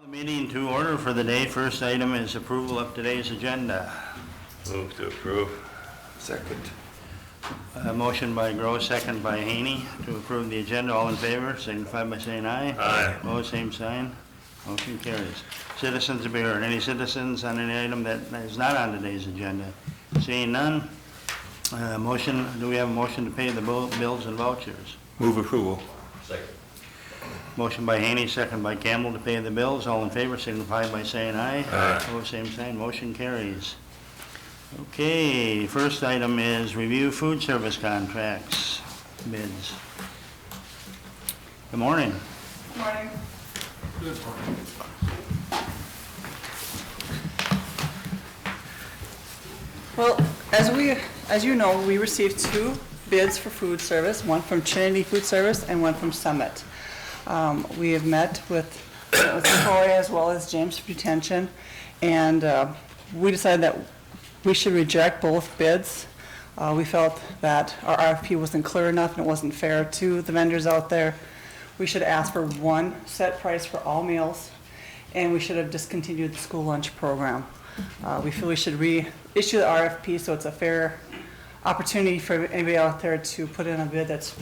The meeting to order for the day. First item is approval of today's agenda. Move to approve. Second. Motion by Gross, second by Haney to approve the agenda. All in favor, signify by saying aye. Aye. Opposed, same sign. Motion carries. Citizens to be heard. Any citizens on any item that is not on today's agenda? Seeing none. Motion, do we have a motion to pay the bills and vouchers? Move approval. Second. Motion by Haney, second by Campbell to pay the bills. All in favor, signify by saying aye. Aye. Opposed, same sign. Motion carries. Okay, first item is review food service contracts, bids. Good morning. Morning. Well, as you know, we received 2 bids for food service, one from Trinity Food Service and one from Summit. We have met with Troy as well as James Detention, and we decided that we should reject both bids. We felt that our RFP wasn't clear enough and it wasn't fair to the vendors out there. We should ask for one set price for all meals, and we should have discontinued the school lunch program. We feel we should reissue the RFP so it's a fair opportunity for anybody out there to put in a bid that's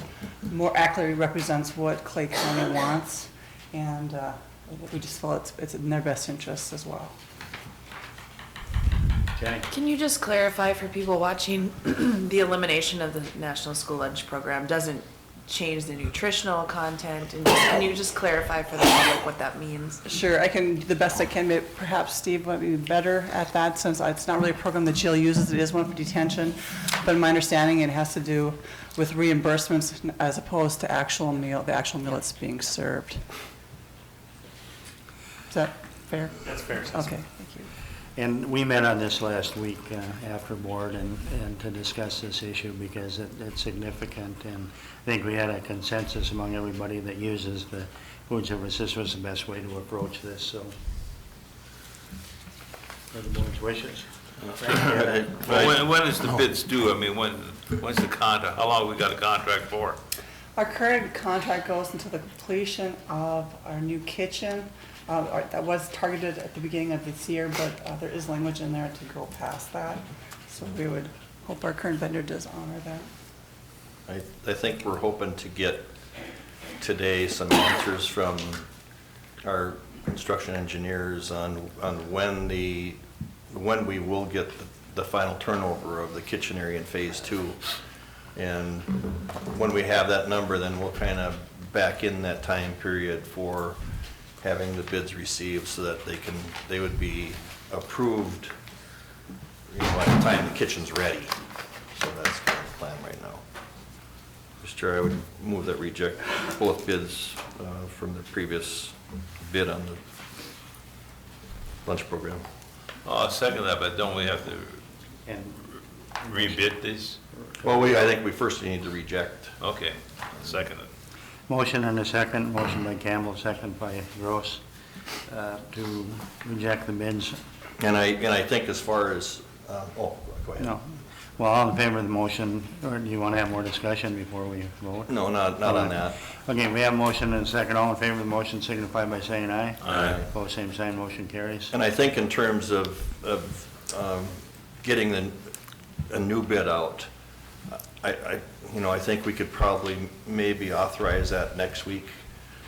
more accurately represents what Clay County wants, and we just feel it's in their best interest as well. Jenny? Can you just clarify for people watching, the elimination of the National School Lunch Program doesn't change the nutritional content? And can you just clarify for the public what that means? Sure, I can do the best I can, but perhaps Steve might be better at that since it's not really a program that Jill uses, it is one for detention. But in my understanding, it has to do with reimbursements as opposed to the actual meal that's being served. Is that fair? That's fair. Okay, thank you. And we met on this last week after board and to discuss this issue because it's significant, and I think we had a consensus among everybody that uses the food service. This was the best way to approach this, so. Are the board's wishes? Well, when is the bids due? I mean, when's the contract? How long we got a contract for? Our current contract goes until the completion of our new kitchen. That was targeted at the beginning of this year, but there is language in there to go past that. So we would hope our current vendor does honor that. I think we're hoping to get today some answers from our construction engineers on when we will get the final turnover of the kitchen area in phase 2. And when we have that number, then we'll kind of back in that time period for having the bids received so that they would be approved, at the time the kitchen's ready. So that's kind of the plan right now. Mr. Chair, I would move that reject both bids from the previous bid on the lunch program. I'll second that, but don't we have to And rebid this? Well, I think we first need to reject. Okay, second it. motion and a second. Motion by Campbell, second by Gross to reject the bids. And I think as far as, go ahead. No. Well, all in favor of the motion, or do you want to have more discussion before we vote? No, not on that. Okay, we have a motion and a second. All in favor of the motion signify by saying aye. Aye. Opposed, same sign. Motion carries. And I think in terms of getting a new bid out, I think we could probably maybe authorize that next week.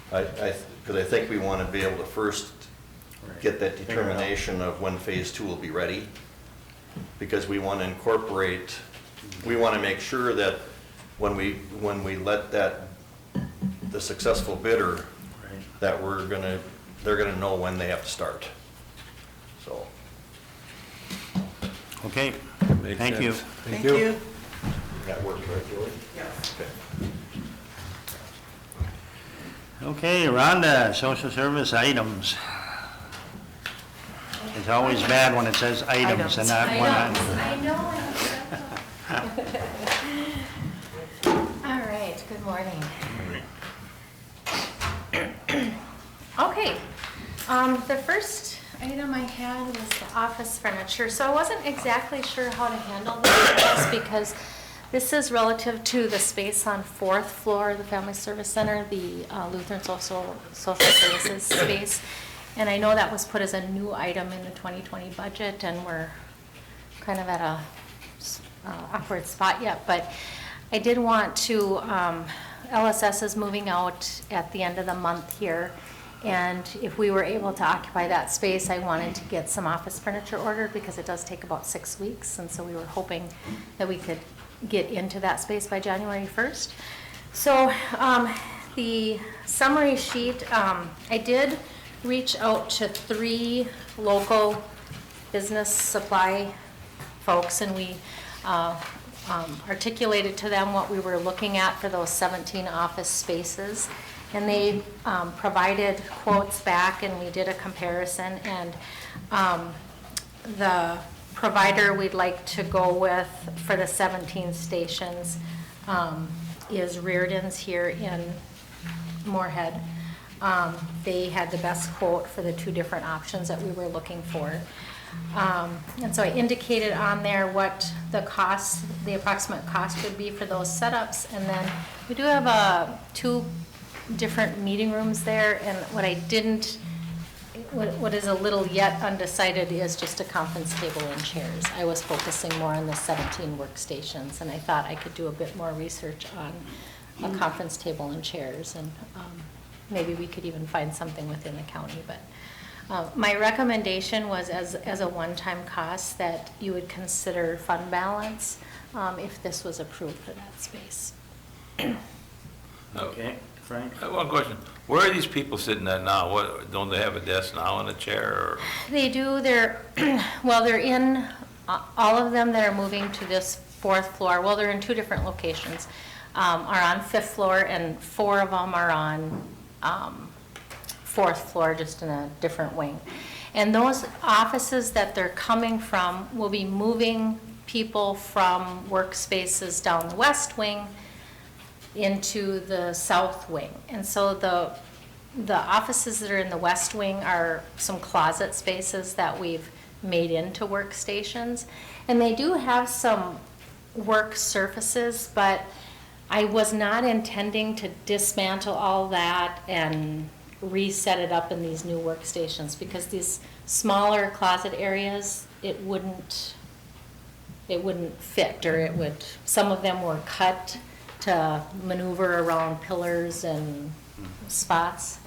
Because I think we want to be able to first get that determination of when phase 2 will be ready. Because we want to incorporate, we want to make sure that when we let the successful bidder, that they're gonna know when they have to start. So. Okay, Makes thank you. sense. Thank you. That works, right, Julie? Yes. Okay, Rhonda, social service items. It's always bad when it says items and not one item. I know. All right, good morning. Okay, the first item I had was the office furniture. So I wasn't exactly sure how to handle this because this is relative to the space on 4th floor of the Family Service Center, the Lutheran Social Services space. And I know that was put as a new item in the 2020 budget, and we're kind of at a awkward spot yet, but I did want to, LSS is moving out at the end of the month here, and if we were able to occupy that space, I wanted to get some office furniture ordered because it does take about 6 weeks, and so we were hoping that we could get into that space by January 1st. So the summary sheet, I did reach out to 3 local business supply folks, and we articulated to them what we were looking at for those 17 office spaces. And they provided quotes back, and we did a comparison. And the provider we'd like to go with for the 17 stations is Reardon's here in Moorhead. They had the best quote for the 2 different options that we were looking for. And so I indicated on there what the cost, the approximate cost would be for those setups. And then we do have 2 different meeting rooms there, and what I didn't, what is a little yet undecided is just a conference table and chairs. I was focusing more on the 17 workstations, and I thought I could do a bit more research on a conference table and chairs, and maybe we could even find something within the county. But my recommendation was as a one-time cost that you would consider fund balance if this was approved for that space. Okay, Frank? I have one question. Where are these people sitting at now? What, don't they have a desk now and a chair, or? They do, well, they're in, all of them that are moving to this 4th floor, well, they're in 2 different locations, are on 5th floor, and 4 of them are on 4th floor, just in a different wing. And those offices that they're coming from will be moving people from workspaces down the west wing into the south wing. And so the offices that are in the west wing are some closet spaces that we've made into workstations. And they do have some work surfaces, but I was not intending to dismantle all that and reset it up in these new workstations, because these smaller closet areas, it wouldn't fit, or it would, some of them were cut to maneuver around pillars and spots.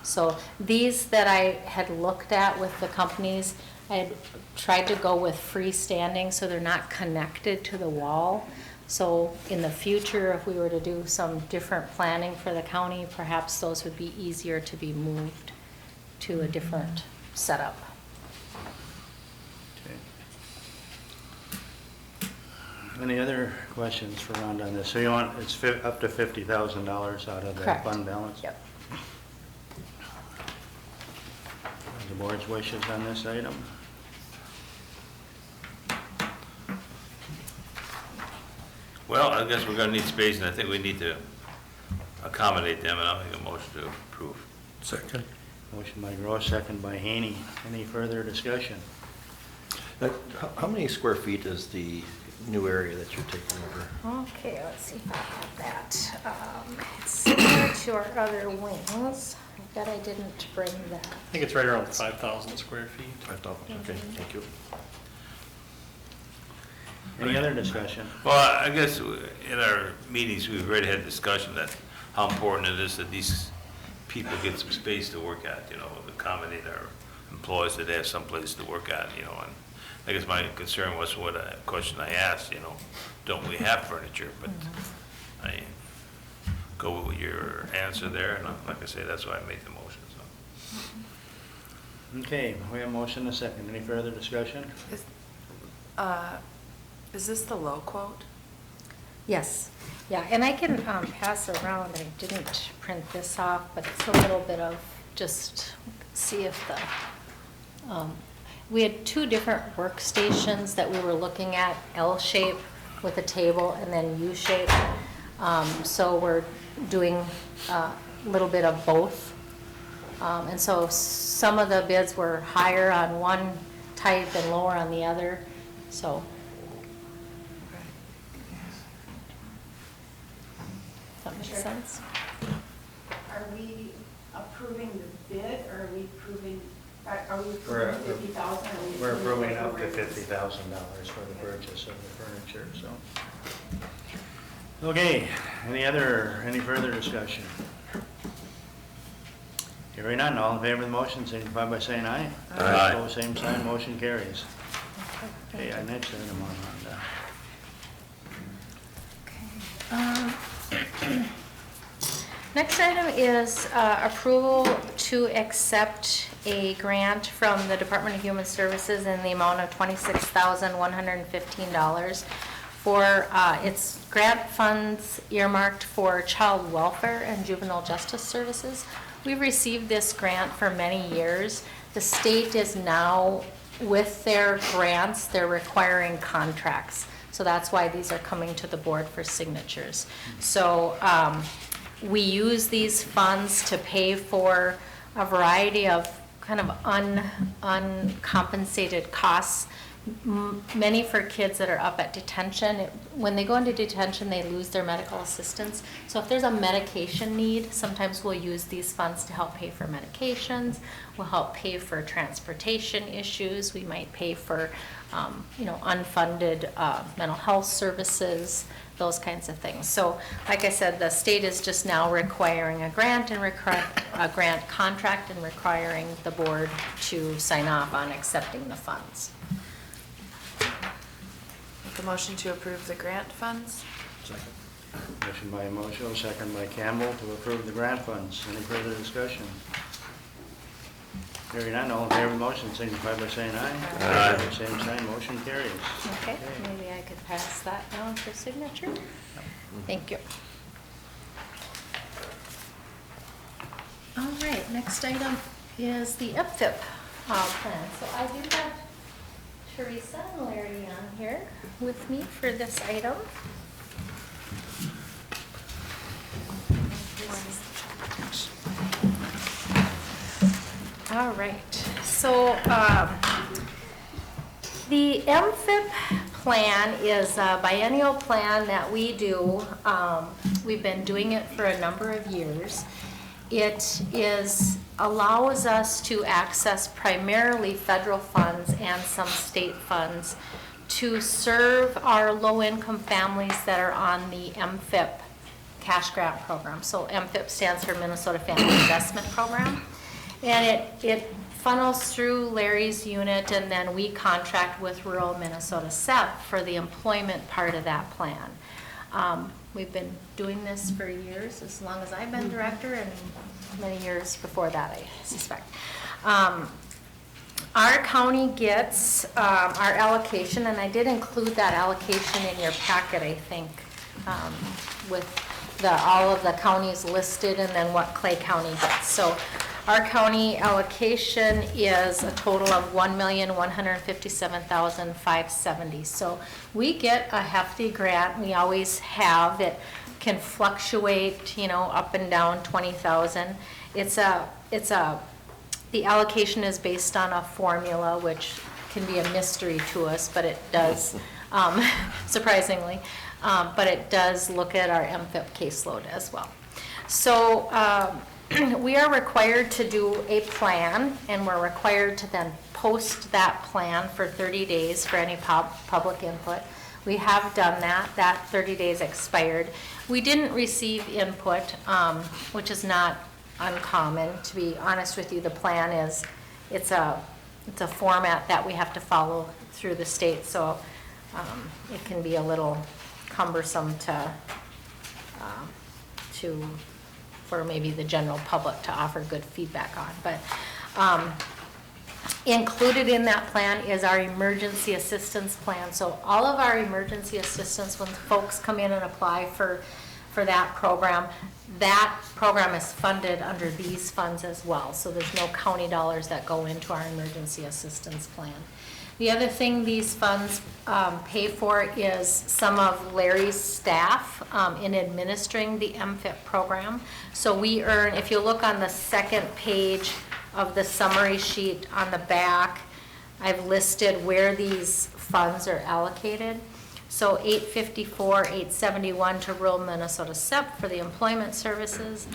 So these that I had looked at with the companies, I had tried to go with freestanding so they're not connected to the wall. So in the future, if we were to do some different planning for the county, perhaps those would be easier to be moved to a different setup. Any other questions for Rhonda on this? So you want, it's up to $50,000 out of the Correct. fund balance? Yep. The board's wishes on this item? Well, I guess we're gonna need space, and I think we need to accommodate them, and I'll make a motion to approve. Second. Motion by Gross, second by Haney. Any further discussion? How many square feet is the new area that you're taking over? Okay, let's see if I have that. It's similar to our other wings. I bet I didn't bring that. I think it's right around 5,000 square feet. 5,000, okay, thank you. Any other discussion? Well, I guess in our meetings, we've already had discussion that how important it is that these people get some space to work at, you know, accommodate our employees, that they have some place to work at, you know, and I guess my concern was what a question I asked, you know, don't we have furniture? But I go with your answer there, and like I say, that's why I made the motion, so. Okay, we have a motion and a second. Any further discussion? Is this the low quote? Yes, yeah, and I can pass around, I didn't print this off, but it's a little bit of, just see if the, we had 2 different workstations that we were looking at, L-shape with a table and then U-shape. So we're doing a little bit of both. And so some of the bids were higher on one type and lower on the other, so. Does that make sense? Are we approving the bid, or are we approving, are we We're- approving 50,000? We're approving up to $50,000 for the purchase of the furniture, so. Okay, any further discussion? Hearing none, all in favor of the motion, signify by saying aye. Aye. Opposed, same sign, motion carries. Okay, our next item on Next item is approval to accept a grant from the Department of Human Services in the amount of $26,115 for its grant funds earmarked for child welfare and juvenile justice services. We've received this grant for many years. The state is now, with their grants, they're requiring contracts. So that's why these are coming to the board for signatures. So we use these funds to pay for a variety of kind of uncompensated costs, many for kids that are up at detention. When they go into detention, they lose their medical assistance. So if there's a medication need, sometimes we'll use these funds to help pay for medications. We'll help pay for transportation issues. We might pay for, unfunded mental health services, those kinds of things. So, like I said, the state is just now requiring a grant a grant contract and requiring the board to sign off on accepting the funds. Make a motion to approve the grant funds? Motion by Moschel, second by Campbell to approve the grant funds. Any further discussion? Hearing none, all in favor of the motion, signify by saying aye. Aye. Same sign, motion carries. Okay, maybe I could pass that down for signature. Thank you. All right, next item is the MFIP plan. So I do have Teresa and Larry on here with me for this item. All right, so the MFIP plan is a biennial plan that we do. We've been doing it for a number of years. It allows us to access primarily federal funds and some state funds to serve our low-income families that are on the MFIP cash grant program. So MFIP stands for Minnesota Family Investment Program. And it funnels through Larry's unit, and then we contract with Rural Minnesota SEP for the employment part of that plan. We've been doing this for years, as long as I've been director, and many years before that, I suspect. Our county gets our allocation, and I did include that allocation in your packet, I think, with all of the counties listed and then what Clay County gets. So our county allocation is a total of $1,157,570. So we get a hefty grant. We always have. It can fluctuate, up and down 20,000. The allocation is based on a formula, which can be a mystery to us, but it does, surprisingly. But it does look at our MFIP caseload as well. So we are required to do a plan, and we're required to then post that plan for 30 days for any public input. We have done that. That 30 days expired. We didn't receive input, which is not uncommon. To be honest with you, the plan is, it's a format that we have to follow through the state, so it can be a little cumbersome for maybe the general public to offer good feedback on. But included in that plan is our emergency assistance plan. So all of our emergency assistance, when folks come in and apply for that program is funded under these funds as well. So there's no county dollars that go into our emergency assistance plan. The other thing these funds pay for is some of Larry's staff in administering the MFIP program. So we earn, if you look on the second page of the summary sheet on the back, I've listed where these funds are allocated. So 854, 871 to rural Minnesota SEP for the employment services.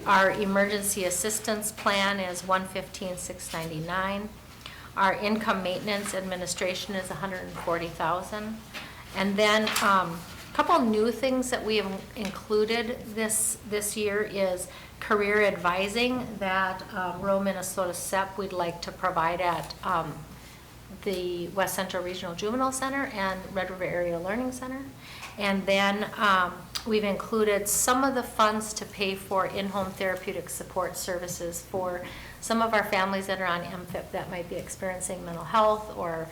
Our emergency assistance plan is 115, 699. Our income maintenance administration is 140,000. And then a couple new things that we have included this year is career advising that rural Minnesota SEP we'd like to provide at the West Central Regional Juvenile Center and Red River Area Learning Center. And then we've included some of the funds to pay for in-home therapeutic support services for some of our families that are on MFIP that might be experiencing mental health or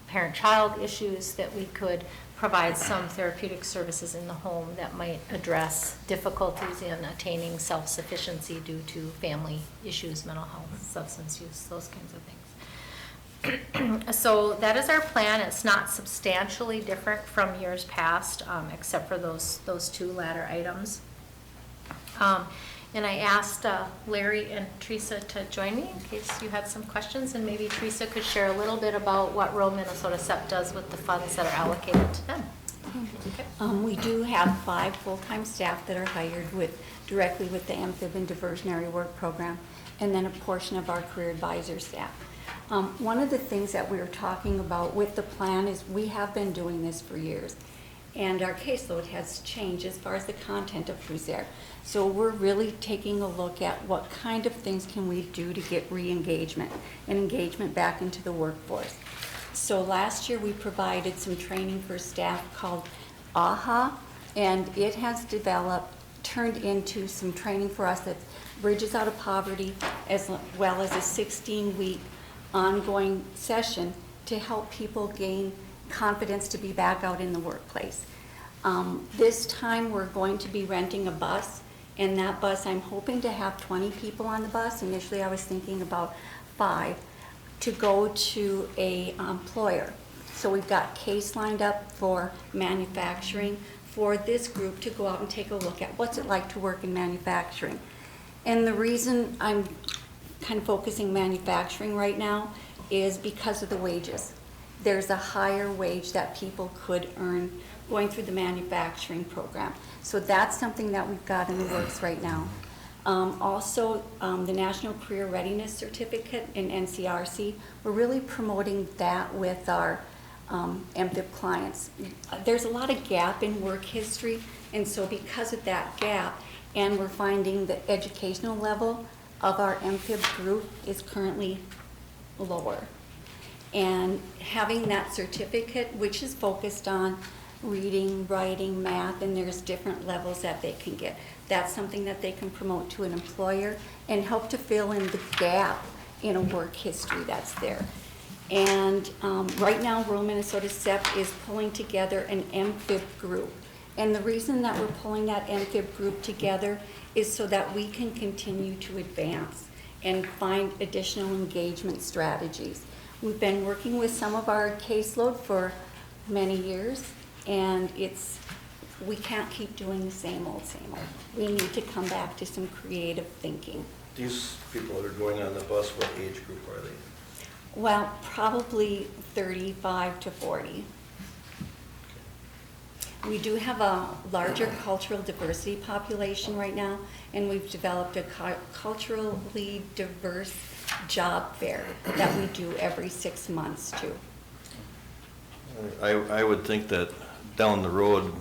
parent-child issues, that we could provide some therapeutic services in the home that might address difficulties in attaining self-sufficiency due to family issues, mental health, substance use, those kinds of things. So that is our plan. It's not substantially different from years past, except for those two latter items. And I asked Larry and Teresa to join me in case you had some questions, and maybe Teresa could share a little bit about what rural Minnesota SEP does with the funds that are allocated to them. Okay. We do have 5 full-time staff that are hired directly with the AMFIB and diversionary work program, and then a portion of our career advisor staff. One of the things that we were talking about with the plan is we have been doing this for years, and our caseload has changed as far as the content of who's there. So we're really taking a look at what kind of things can we do to get re-engagement and engagement back into the workforce. So last year we provided some training for staff called AHA, and it has turned into some training for us that bridges out of poverty, as well as a 16-week ongoing session to help people gain confidence to be back out in the workplace. This time we're going to be renting a bus, and that bus, I'm hoping to have 20 people on the bus. Initially I was thinking about 5 to go to a employer. So we've got case lined up for manufacturing for this group to go out and take a look at what's it like to work in manufacturing. And the reason I'm kind of focusing manufacturing right now is because of the wages. There's a higher wage that people could earn going through the manufacturing program. So that's something that we've got in the works right now. Also, the National Career Readiness Certificate in NCRC, we're really promoting that with our MFIP clients. There's a lot of gap in work history, and so because of that gap, and we're finding the educational level of our MFIB group is currently lower. And having that certificate, which is focused on reading, writing, math, and there's different levels that they can get. That's something that they can promote to an employer and help to fill in the gap in a work history that's there. And right now, rural Minnesota SEP is pulling together an MFIB group. And the reason that we're pulling that MFIB group together is so that we can continue to advance and find additional engagement strategies. We've been working with some of our caseload for many years, and we can't keep doing the same old, same old. We need to come back to some creative thinking. These people that are going on the bus, what age group are they? Well, probably 35 to 40. We do have a larger cultural diversity population right now, and we've developed a culturally diverse job fair that we do every 6 months too. I would think that down the road,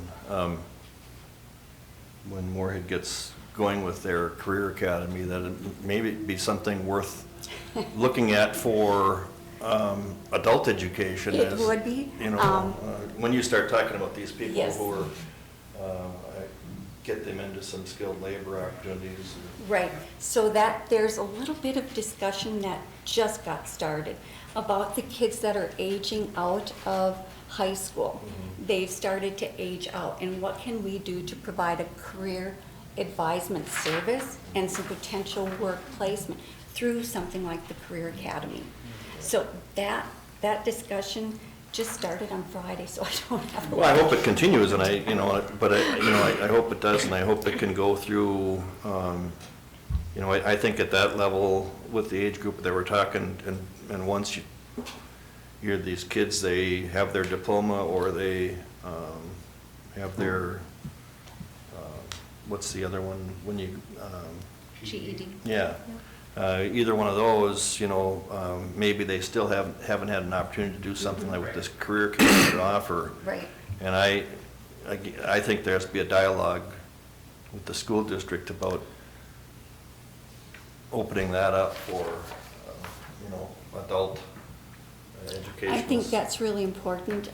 when Moorhead gets going with their career academy, that it maybe be something worth looking at for adult education. It would be. You know, when you start talking about these people Yes. who are, get them into some skilled labor opportunities. Right, so that there's a little bit of discussion that just got started about the kids that are aging out of high school. Mm-hmm. They've started to age out, and what can we do to provide a career advisement service and some potential work placement through something like the Career Academy. So that discussion just started on Friday, so I don't have. Well, I hope it continues, and I hope it does, and I hope it can go through. I think at that level with the age group that we're talking, and once Here, these kids, they have their diploma or they have their, what's the other one, when you, GED. yeah. Either one of those, you know, maybe they still haven't had an opportunity to do something like what this career community could offer. Right. And I think there has to be a dialogue with the school district about opening that up for, you know, adult education. I think that's really important.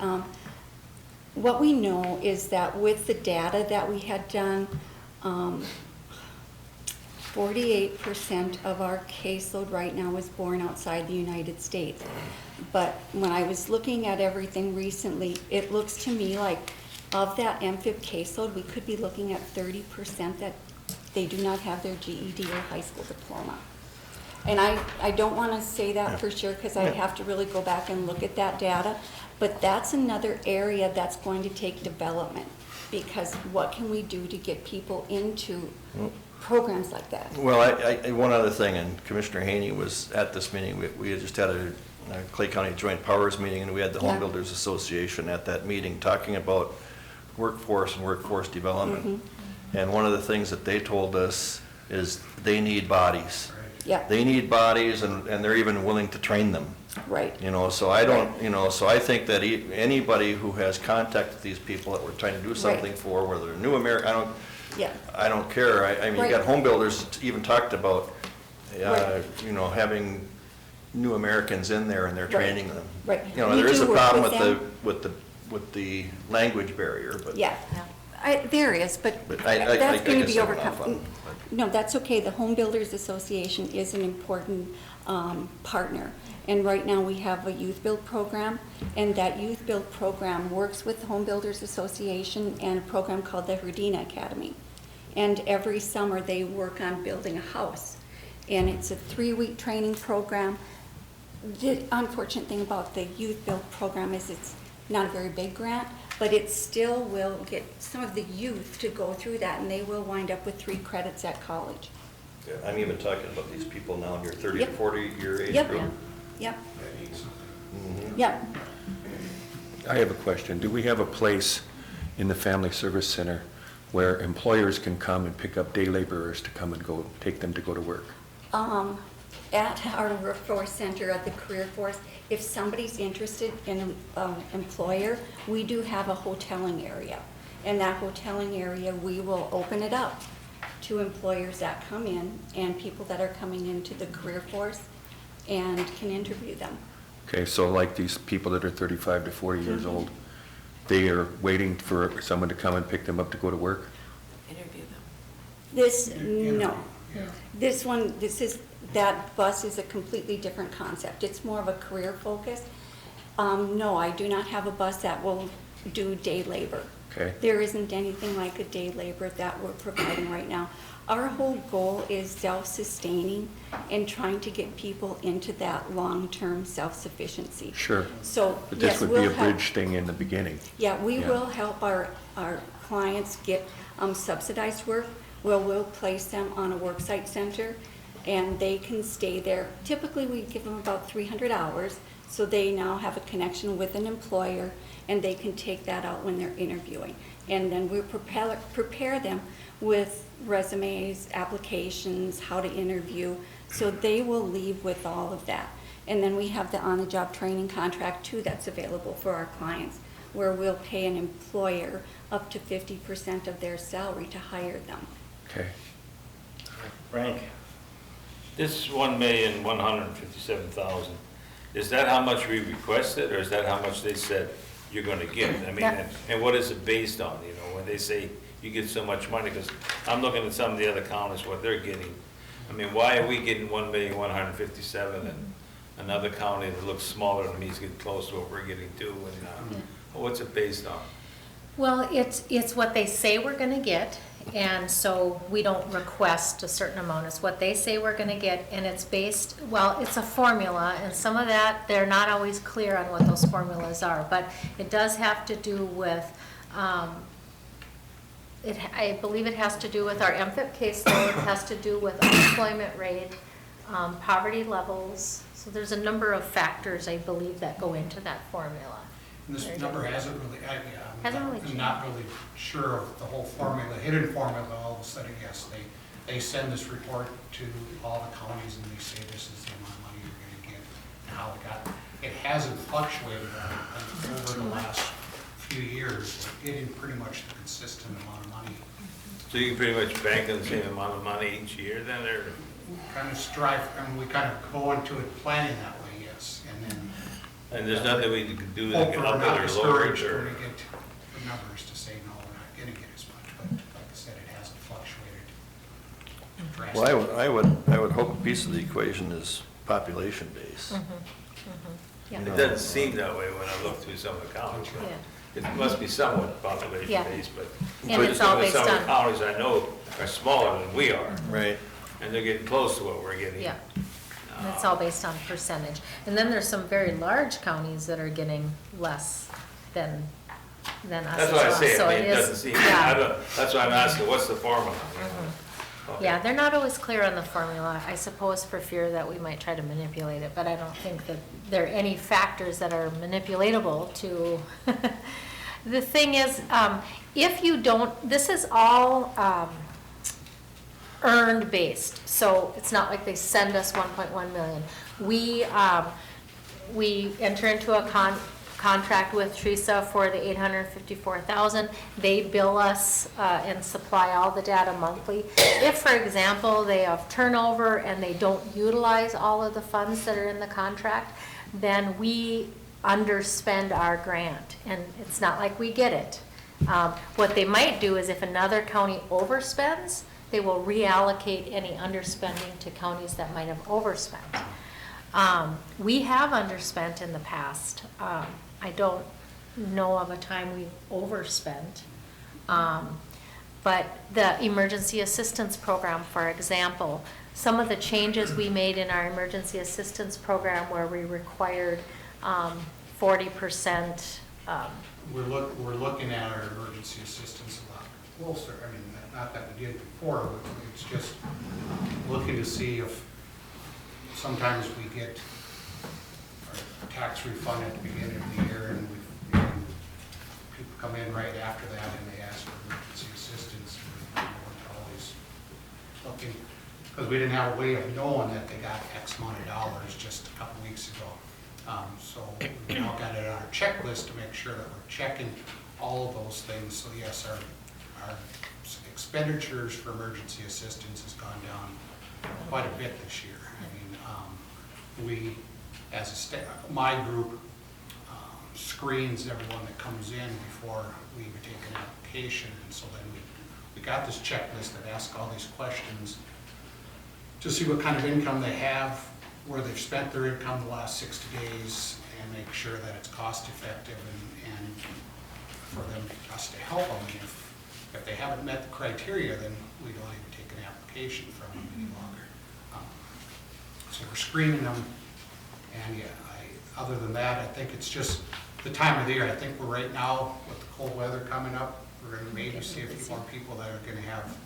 What we know is that with the data that we had done, 48% of our caseload right now is born outside the United States. But when I was looking at everything recently, it looks to me like of that MFIB caseload, we could be looking at 30% that they do not have their GED or high school diploma. And I don't want to say that for sure because I have to really go back and look at that data. But that's another area that's going to take development, because what can we do to get people into programs like that? Well, one other thing, and Commissioner Haney was at this meeting, we had just had a Clay County Joint Powers meeting, and we had the Home Yeah. Builders Association at that meeting talking about workforce and workforce development. And one of the things that they told us is they need bodies. Yeah, They need bodies, and they're even willing to train them. right. You know, so I don't, you know, so I think that anybody who has contacted these people that we're trying to do something for, whether they're new American, Yeah, I don't care. I mean, you got Right. home builders that even talked about, Right. you know, having new Americans in there and they're Right. training them. Right. You know, We there is do a work problem with with the language barrier, but. yeah. There is, but But I that's going to guess be I went off overcome. on- No, that's okay. The Home Builders Association is an important partner. And right now, we have a youth build program, and that youth build program works with the Home Builders Association and a program called the Herdina Academy. And every summer, they work on building a house. And it's a 3-week training program. The unfortunate thing about the youth build program is it's not a very big grant, but it still will get some of the youth to go through that, and they will wind up with 3 credits at college. I'm even talking about these people now in your 30 to Yep. 40 year age Yep. group. Yep, Mhm. yep. I have a question. Do we have a place in the Family Service Center where employers can come and pick up day laborers to come and go, take them to go to work? At our workforce center at the Career Force, if somebody's interested in an employer, we do have a hoteling area. And that hoteling area, we will open it up to employers that come in and people that are coming into the Career Force and can interview them. Okay, so like these people that are 35 to 40 years old, they are waiting for someone to come and pick them up to go to work? Interview them. This, no. That bus is a completely different concept. It's more of a career focus. No, I do not have a bus that will do day labor. Okay. There isn't anything like a day labor that we're providing right now. Our whole goal is self-sustaining and trying to get people into that long-term self-sufficiency. Sure. So, But yes, this would be a we'll help. bridge thing in the beginning. Yeah, we Yeah. will help our clients get subsidized work, where we'll place them on a worksite center, and they can stay there. Typically, we give them about 300 hours, so they now have a connection with an employer, and they can take that out when they're interviewing. And then we prepare them with resumes, applications, how to interview, so they will leave with all of that. And then we have the on-the-job training contract too that's available for our clients, where we'll pay an employer up to 50% of their salary to hire them. Okay. Frank? This 1,157,000, is that how much we requested, or is that how much they said you're gonna get? I mean, That- and what is it based on, you know, when they say you get so much money? Because I'm looking at some of the other counties, what they're getting. I mean, why are we getting 1,157,000 and another county that looks smaller than me is getting close to what we're getting too? And what's it based on? Well, it's what they say we're gonna get, and so we don't request a certain amount. It's what they say we're gonna get, and it's based, well, it's a formula, and some of that, they're not always clear on what those formulas are, but it does have to do with, I believe it has to do with our MFIP caseload, it has to do with unemployment rate, poverty levels. So there's a number of factors, I believe, that go into that formula. And this number hasn't really, Hasn't really I'm not really sure of the whole formula, hidden formula. All of a sudden, yes, they send this report to all the counties and they say this is the amount of money you're gonna get and how it got. It hasn't fluctuated over the last few years, getting pretty much the consistent amount of money. So you can pretty much bank on the same amount of money each year then, or? Kind of strive, and we kind of go into it planning that way, yes, and then And there's nothing we can do that hopefully can we're help it not or lower it, discouraged when or? we get the numbers to say, no, we're not gonna get as much, but like I said, it hasn't fluctuated drastically. Well, I would hope a piece of the equation is population base. Yeah. It doesn't seem that way when I look through some of the counties. Yeah. It must be somewhat population Yeah. based, but. And it's all based Some of the on- counties I know are smaller than we are, Right. and they're getting close to what we're getting. Yeah. And it's all based on percentage. And then there's some very large counties that are getting less than us as That's what I well. say, So I mean, it is- doesn't seem, yeah. that's why I'm asking, what's the formula? Okay. Yeah, they're not always clear on the formula, I suppose for fear that we might try to manipulate it, but I don't think that there are any factors that are manipulatable to. The thing is, if you don't, this is all earned based, so it's not like they send us 1.1 million. We enter into a contract with Teresa for the 854,000. They bill us and supply all the data monthly. If, for example, they have turnover and they don't utilize all of the funds that are in the contract, then we underspend our grant, and it's not like we get it. What they might do is if another county overspends, they will reallocate any underspending to counties that might have overspent. We have underspent in the past. I don't know of a time we've overspent. But the emergency assistance program, for example, some of the changes we made in our emergency assistance program where we required 40%. We're looking at our emergency assistance a lot closer. I mean, not that we did before, but it's just looking to see if sometimes we get our tax refund at the beginning of the year and people come in right after that and they ask for emergency assistance. We weren't always looking, because we didn't have a way of knowing that they got X amount of dollars just a couple weeks ago. So we now got it on our checklist to make sure that we're checking all of those things. So yes, our expenditures for emergency assistance has gone down quite a bit this year. I mean, we, as a staff, my group screens everyone that comes in before we even take an application. And so then we got this checklist that asks all these questions to see what kind of income they have, where they've spent their income the last 60 days, and make sure that it's cost effective and for them, us to help them. If they haven't met the criteria, then we don't even take an application from them any longer. So we're screening them, and yeah, other than that, I think it's just the time of the year. I think we're right now with the cold weather coming up, we're going to maybe see a few more people that are going to have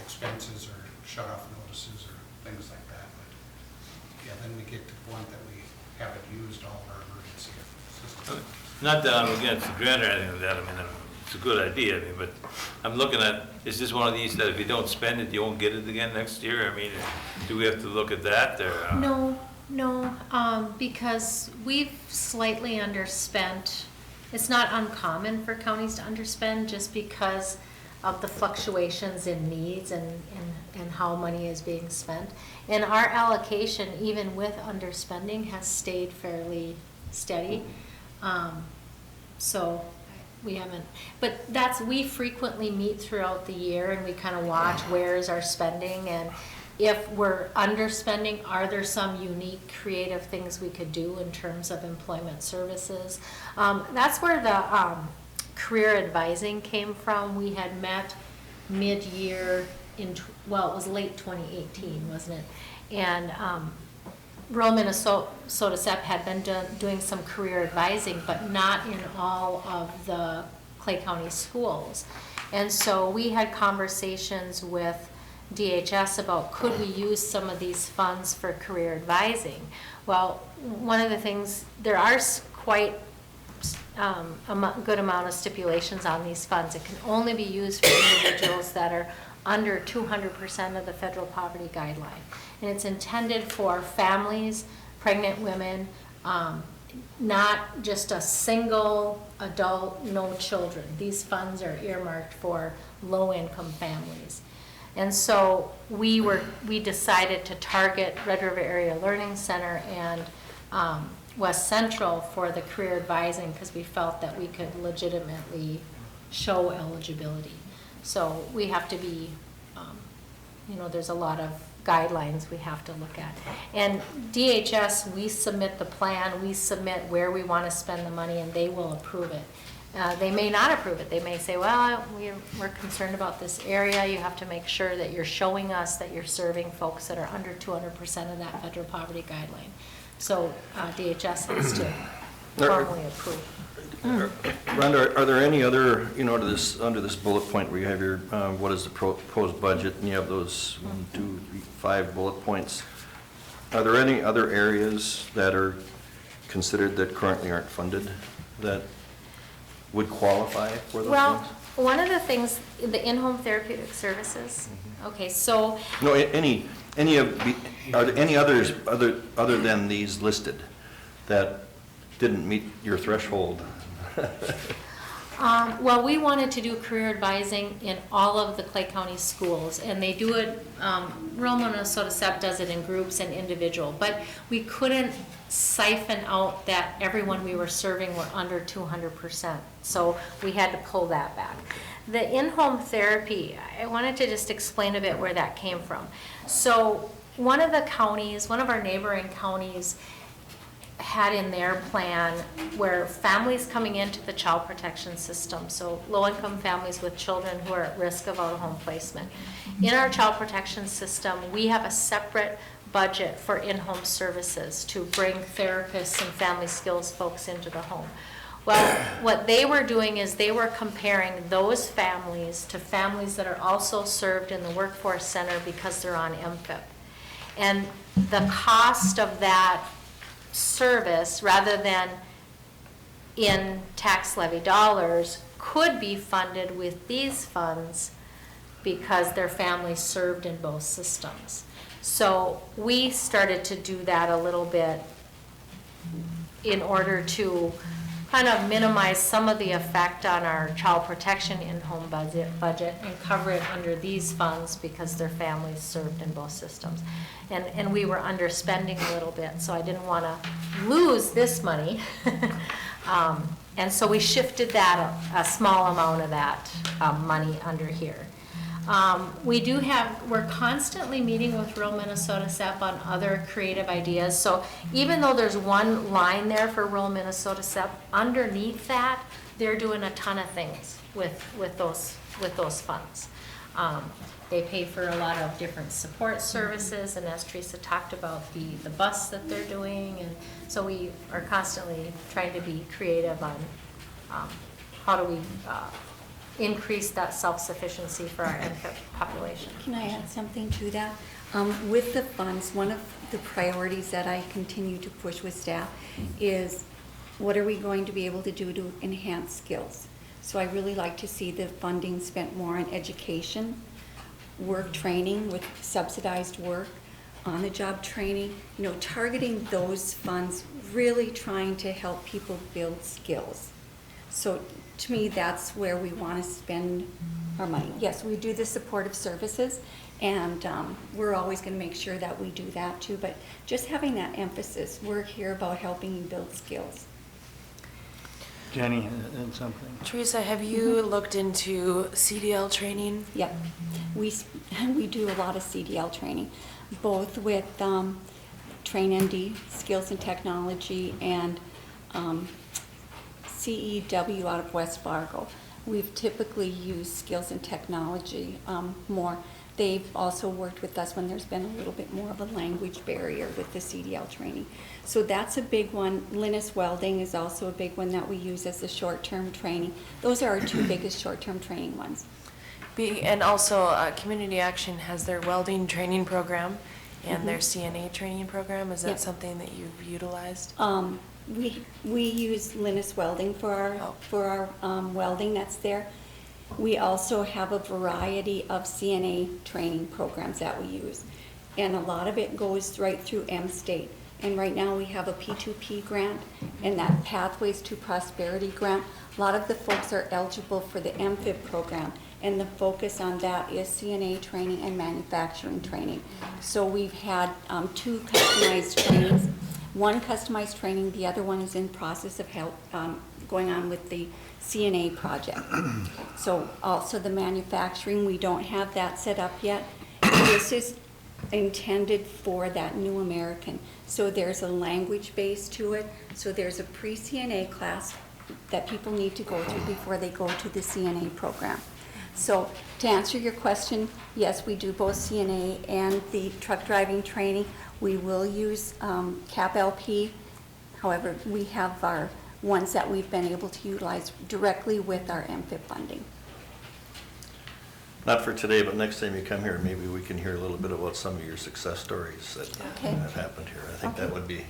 expenses or shut-off notices or things like that. But yeah, then we get to the point that we haven't used all of our emergency systems. Not that I'm against the grant or anything like that, I mean, it's a good idea, I mean, but I'm looking at, is this one of these that if you don't spend it, you won't get it again next year? I mean, do we have to look at that, or? No, because we've slightly underspent. It's not uncommon for counties to underspend just because of the fluctuations in needs and how money is being spent. And our allocation, even with underspending, has stayed fairly steady. So we haven't, but we frequently meet throughout the year and we kind of watch where is our spending, and if we're underspending, are there some unique creative things we could do in terms of employment services? That's where the career advising came from. We had met mid-year it was late 2018, wasn't it? And rural Minnesota SEP had been doing some career advising, but not in all of the Clay County schools. And so we had conversations with DHS about could we use some of these funds for career advising. Well, one of the things, there are quite good amount of stipulations on these funds. It can only be used for individuals that are under 200% of the federal poverty guideline. And it's intended for families, pregnant women, not just a single adult, no children. These funds are earmarked for low-income families. And so we decided to target Red River Area Learning Center and West Central for the career advising because we felt that we could legitimately show eligibility. So we have to be, there's a lot of guidelines we have to look at. And DHS, we submit the plan, we submit where we want to spend the money, and they will approve it. They may not approve it. They may say, well, we're concerned about this area. You have to make sure that you're showing us that you're serving folks that are under 200% of that federal poverty guideline. So DHS has to formally approve. Rhonda, are there any other, under this bullet point where you have your, what is the proposed budget, and you have those 1, 2, 3, 5 bullet points, are there any other areas that are considered that currently aren't funded that would qualify for those Well, things? one of the things, the in-home therapeutic services, okay, so. No, are there any others other than these listed that didn't meet your threshold? Well, we wanted to do career advising in all of the Clay County schools, and they do it, rural Minnesota SEP does it in groups and individual, but we couldn't siphon out that everyone we were serving were under 200%, so we had to pull that back. The in-home therapy, I wanted to just explain a bit where that came from. So one of our neighboring counties had in their plan where families coming into the child protection system, so low-income families with children who are at risk of out-of-home placement. In our child protection system, we have a separate budget for in-home services to bring therapists and family skills folks into the home. Well, what they were doing is they were comparing those families to families that are also served in the workforce center because they're on MFIP. And the cost of that service, rather than in tax levy dollars, could be funded with these funds because their families served in both systems. So we started to do that a little bit in order to kind of minimize some of the effect on our child protection in-home budget and cover it under these funds because their families served in both systems. And we were underspending a little bit, so I didn't want to lose this money. And so we shifted that, a small amount of that money under here. We're constantly meeting with Rural Minnesota SEP on other creative ideas. So even though there's one line there for Rural Minnesota SEP, underneath that, they're doing a ton of things with those funds. They pay for a lot of different support services, and as Teresa talked about, the bus that they're doing, and so we are constantly trying to be creative on how do we increase that self-sufficiency for our MFIP population. Can I add something to that? With the funds, one of the priorities that I continue to push with staff is what are we going to be able to do to enhance skills? So I really like to see the funding spent more on education, work training with subsidized work, on-the-job training, targeting those funds, really trying to help people build skills. So to me, that's where we want to spend our money. Yes, we do the supportive services, and we're always going to make sure that we do that too, but just having that emphasis, we're here about helping you build skills. Jenny, and something? Teresa, have you looked into CDL training? Yep. We do a lot of CDL training, both with TrainND, Skills and Technology, and CEW out of West Fargo. We've typically used Skills and Technology more. They've also worked with us when there's been a little bit more of a language barrier with the CDL training. So that's a big one. Linus Welding is also a big one that we use as a short-term training. Those are our two biggest short-term training ones. And also, Community Action has their welding training program and their CNA training program. Is that Yep. something that you've utilized? We use Linus Welding for our welding that's there. We also have a variety of CNA training programs that we use. And a lot of it goes right through M-State. And right now, we have a P2P grant and that Pathways to Prosperity grant. A lot of the folks are eligible for the MFIB program, and the focus on that is CNA training and manufacturing training. So we've had 2 customized trainings. One customized training, the other one is in process of going on with the CNA project. So also the manufacturing, we don't have that set up yet. This is intended for that new American. So there's a language base to it. So there's a pre-CNA class that people need to go through before they go to the CNA program. So to answer your question, yes, we do both CNA and the truck driving training. We will use CAP LP. However, we have our ones that we've been able to utilize directly with our MFIP funding. Not for today, but next time you come here, maybe we can hear a little bit about some of your success stories that Okay. have happened here. I think Okay. that would be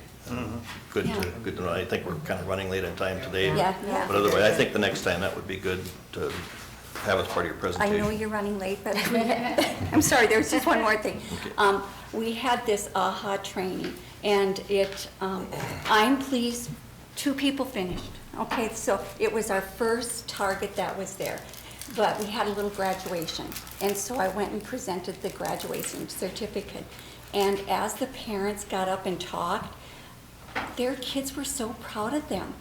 good Yeah. to know. I think we're kind of running late on time today. Yeah, yeah. But otherwise, I think the next time that would be good to have as part of your I presentation. know you're running late, but I'm sorry, there's just one more thing. We had this AHA training, and I'm pleased, 2 people finished. Okay, so it was our first target that was there, but we had a little graduation, and so I went and presented the graduation certificate. And as the parents got up and talked, their kids were so proud of them.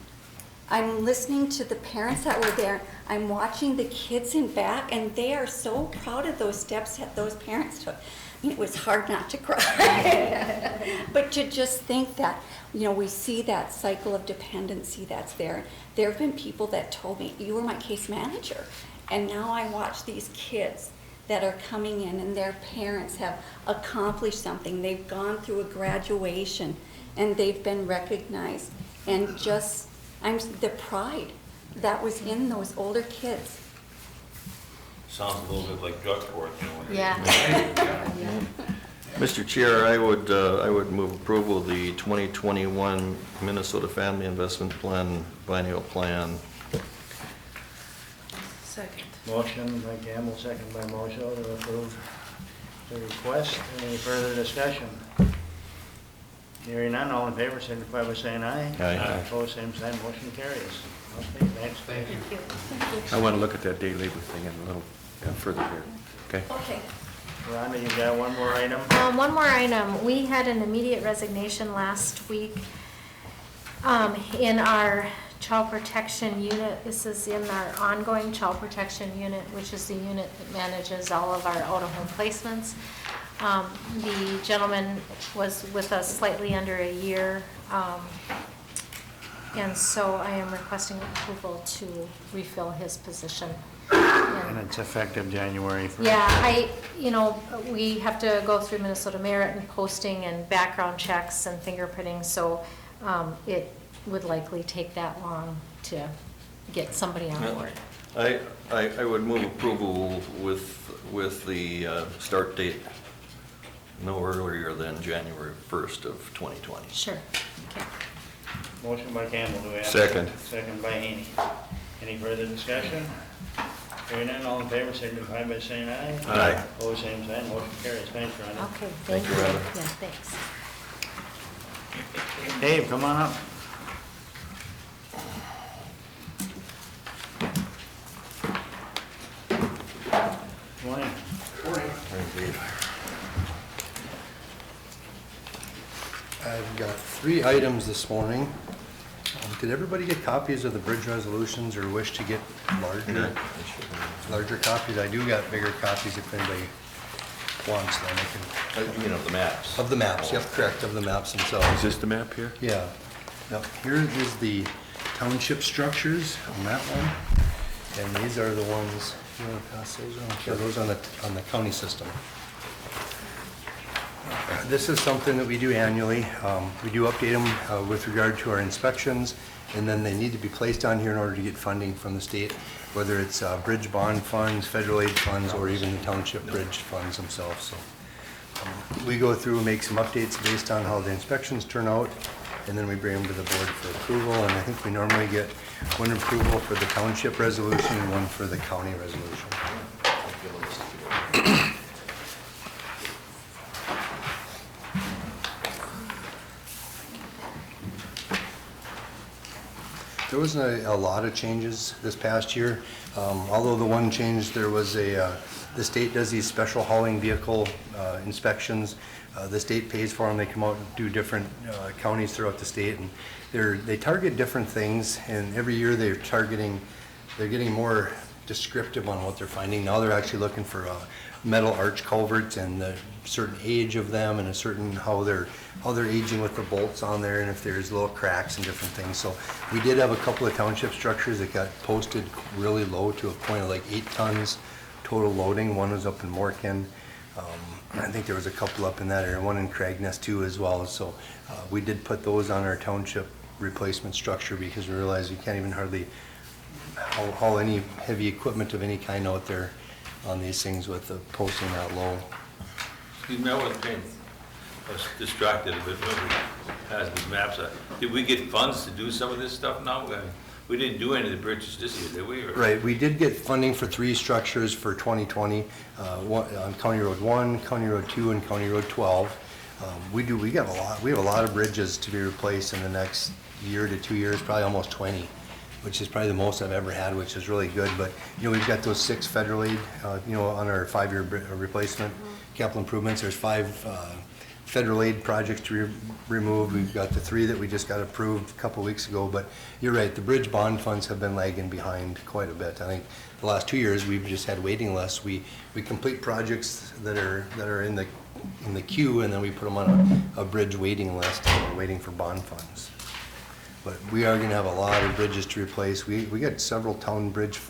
I'm listening to the parents that were there. I'm watching the kids in back, and they are so proud of those steps that those parents took. It was hard not to cry. But to just think that, we see that cycle of dependency that's there. There have been people that told me, you were my case manager. And now I watch these kids that are coming in, and their parents have accomplished something. They've gone through a graduation, and they've been recognized. And just, the pride that was in those older kids. Sounds a little bit like drug court, you know. Yeah. Mr. Chair, I would move approval of the 2021 Minnesota Family Investment Plan, biennial plan. Second. Motion by Campbell, second by Moschel to approve the request. Any further discussion? Hearing none, all in favor, signify by saying aye. Aye. Opposed, same sign, motion carries. Okay, thanks. Thank you. I want to look at that day labor thing in a little further here. Okay? Okay. Rhonda, you got one more item? One more item. We had an immediate resignation last week in our child protection unit. This is in our ongoing child protection unit, which is the unit that manages all of our out-of-home placements. The gentleman was with us slightly under a year, and so I am requesting approval to refill his position. And it's effective January 1st. Yeah, we have to go through Minnesota Merit and posting and background checks and fingerprinting, so it would likely take that long to get somebody on board. I would move approval with the start date no earlier than January 1st of 2020. Sure. Okay. Motion by Campbell, do we have? Second. Second by Haney. Any further discussion? Hearing none, all in favor, signify by saying aye. Aye. Opposed, same sign, motion carries. Thanks, Rhonda. Okay, Thank thank you, you. Rhonda. Yeah, thanks. Dave, come on up. Morning. I've got 3 items this morning. Did everybody get copies of the bridge resolutions or wish to get larger copies? I do got bigger copies if anybody wants them. I can. You mean of the maps? Of the maps, yep, correct, of the maps themselves. Is this the map here? Yeah. Yep, here is the township structures on that one. And these are the ones, you want to pass those on? Yeah, those on the county system. This is something that we do annually. We do update them with regard to our inspections, and then they need to be placed on here in order to get funding from the state, whether it's bridge bond funds, federal aid funds, or even the township bridge funds themselves. So we go through and make some updates based on how the inspections turn out, and then we bring them to the board for approval. And I think we normally get one approval for the township resolution and one for the county resolution. There wasn't a lot of changes this past year. Although the one change, there was the state does these special hauling vehicle inspections. The state pays for them. They come out and do different counties throughout the state, and they target different things. And every year they're getting more descriptive on what they're finding. Now they're actually looking for metal arch culverts and the certain age of them, and a certain how they're aging with the bolts on there, and if there's little cracks and different things. So we did have a couple of township structures that got posted really low to a point of like 8 tons total loading. One was up in Morkin. I think there was a couple up in that area, one in Cragness too as well. So we did put those on our township replacement structure because we realized you can't even hardly haul any heavy equipment of any kind out there on these things with the posting that low. Excuse me, I wasn't paying, I was distracted a bit when we passed these maps. Did we get funds to do some of this stuff now? We didn't do any of the bridges this year, did we? Or- Right, we did get funding for 3 structures for 2020, on County Road 1, County Road 2, and County Road 12. We have a lot of bridges to be replaced in the next year to 2 years, probably almost 20, which is probably the most I've ever had, which is really good. But, we've got those 6 federal aid, on our 5-year replacement capital improvements. There's 5 federal aid projects to remove. We've got the 3 that we just got approved a couple weeks ago. But you're right, the bridge bond funds have been lagging behind quite a bit. I think the last 2 years, we've just had waiting lists. We complete projects that are in the queue, and then we put them on a bridge waiting list, and we're waiting for bond funds. But we are gonna have a lot of bridges to replace. We got several town bridge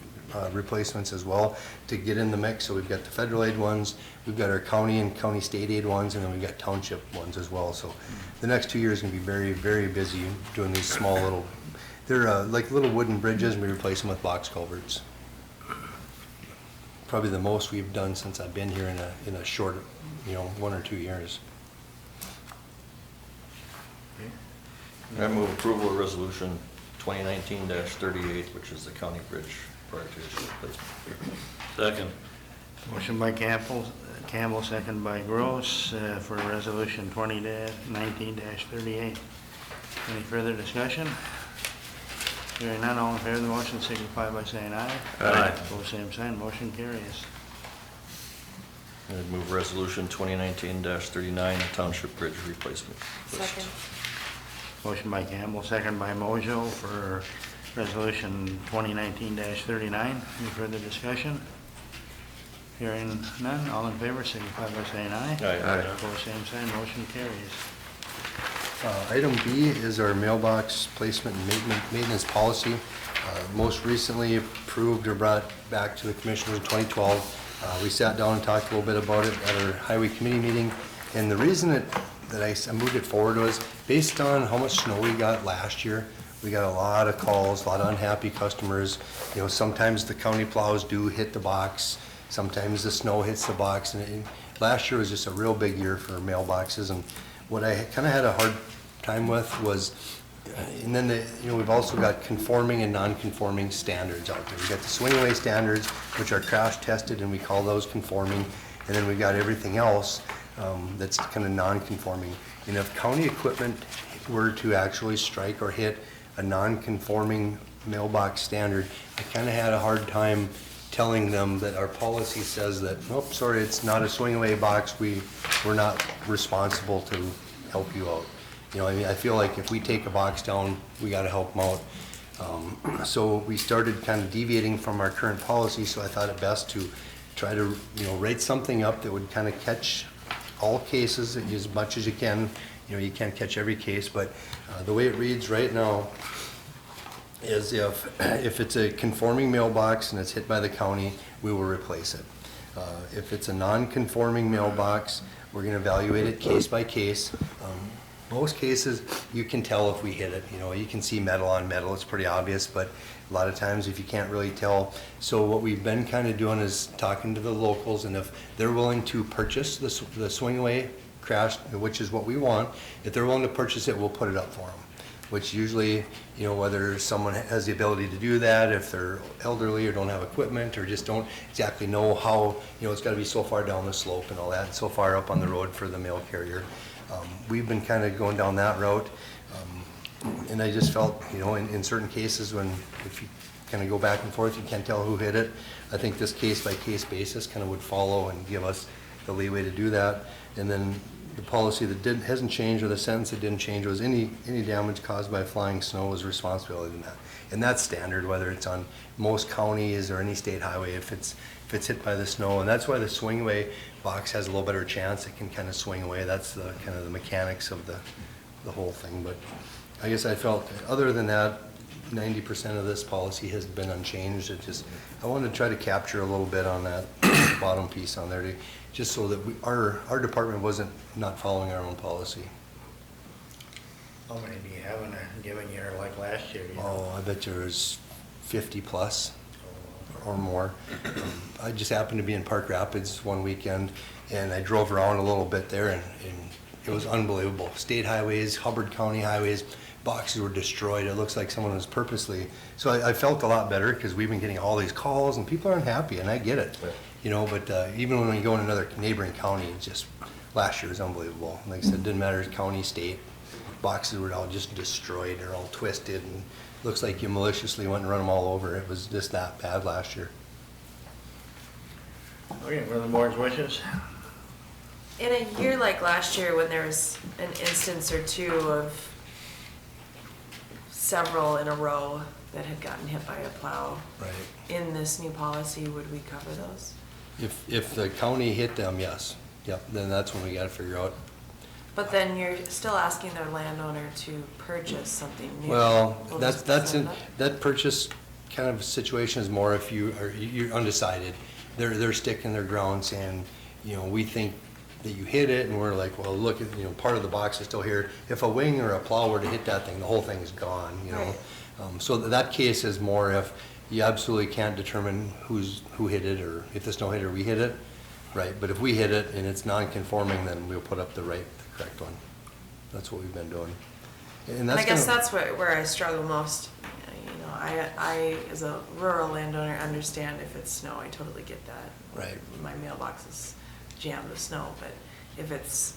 replacements as well to get in the mix. So we've got the federal aid ones, we've got our county and county state aid ones, and then we've got township ones as well. So the next 2 years are gonna be very, very busy doing these small little, they're like little wooden bridges, and we replace them with box culverts. Probably the most we've done since I've been here in a short, 1 or 2 years. I move approval of resolution 2019-38, which is the county bridge prior to issue. Second. Motion by Campbell, second by Gross, for resolution 2019-38. Any further discussion? Hearing none, all in favor of the motion signify by saying aye. Aye. Opposed, same sign, motion carries. I'd move resolution 2019-39, township bridge replacement list. Second. Motion by Campbell, second by Mojo for resolution 2019-39. Any further discussion? Hearing none, all in favor signify by saying aye. Aye. Opposed, same sign, motion carries. Item B is our mailbox placement and maintenance policy. Most recently approved or brought back to the commissioners in 2012. We sat down and talked a little bit about it at our highway committee meeting. And the reason that I moved it forward was based on how much snow we got last year. We got a lot of calls, a lot of unhappy customers. Sometimes the county plows do hit the box. Sometimes the snow hits the box. And last year was just a real big year for mailboxes. And what I kind of had a hard time with was, and then we've also got conforming and non-conforming standards out there. We've got the swing-away standards, which are crash tested, and we call those conforming. And then we got everything else that's kind of non-conforming. And if county equipment were to actually strike or hit a non-conforming mailbox standard, I kind of had a hard time telling them that our policy says that, nope, sorry, it's not a swing-away box. We're not responsible to help you out. I feel like if we take a box down, we got to help them out. So we started kind of deviating from our current policy. So I thought it best to try to, write something up that would kind of catch all cases as much as you can. You can't catch every case, but the way it reads right now is if it's a conforming mailbox and it's hit by the county, we will replace it. If it's a non-conforming mailbox, we're gonna evaluate it case by case. Most cases, you can tell if we hit it, you know, you can see metal on metal, it's pretty obvious, but a lot of times if you can't really tell. So what we've been kind of doing is talking to the locals, and if they're willing to purchase the swing away crash, which is what we want, if they're willing to purchase it, we'll put it up for them. Which usually, you know, whether someone has the ability to do that, if they're elderly or don't have equipment or just don't exactly know how, you know, it's gotta be so far down the slope and all that, and so far up on the road for the mail carrier. We've been kind of going down that route, and I just felt, you know, in certain cases when, if you kind of go back and forth, you can't tell who hit it. I think this case-by-case basis kind of would follow and give us the leeway to do that. And then the policy that hasn't changed, or the sentence that didn't change, was any damage caused by flying snow is responsibility in that. And that's standard, whether it's on most counties or any state highway, if it's hit by the snow. And that's why the swing away box has a little better chance. It can kind of swing away. That's the kind of the mechanics of the whole thing. But I guess I felt, other than that, 90% of this policy has been unchanged. It just, I wanted to try to capture a little bit on that bottom piece on there, just so that our department wasn't not following our own policy. How many do you have in a given year like last year? Oh, I bet there was 50 plus or more. I just happened to be in Park Rapids one weekend, and I drove around a little bit there, and it was unbelievable. State highways, Hubbard County highways, boxes were destroyed. It looks like someone was purposely. So I felt a lot better, because we've been getting all these calls, and people are unhappy, and I get it. You know, but even when you go in another neighboring county, it's just, last year was unbelievable. Like I said, it didn't matter, county, state, boxes were all just destroyed, they're all twisted, and looks like you maliciously went and run them all over. It was just that bad last year. Okay, what are the board's wishes? In a year like last year, when there was an instance or two of several in a row that had gotten hit by a plow, Right. in this new policy, would we cover those? If the county hit them, yes. Yep, then that's when we gotta figure out. But then you're still asking their landowner to purchase something new. Well, We'll that's just in, set it up. that purchase kind of situation is more if you're undecided. They're sticking their ground saying, you know, we think that you hit it, and we're like, well, look, you know, part of the box is still here. If a wing or a plow were to hit that thing, the whole thing is gone, you know? Right. So that case is more if you absolutely can't determine who hit it, or if the snow hit it or we hit it, right? But if we hit it and it's non-conforming, then we'll put up the correct one. That's what we've been doing. And I guess that's where I struggle most. You know, I, as a rural landowner, understand if it's snow, I totally get that. Right. My mailbox is jammed with snow, but if it's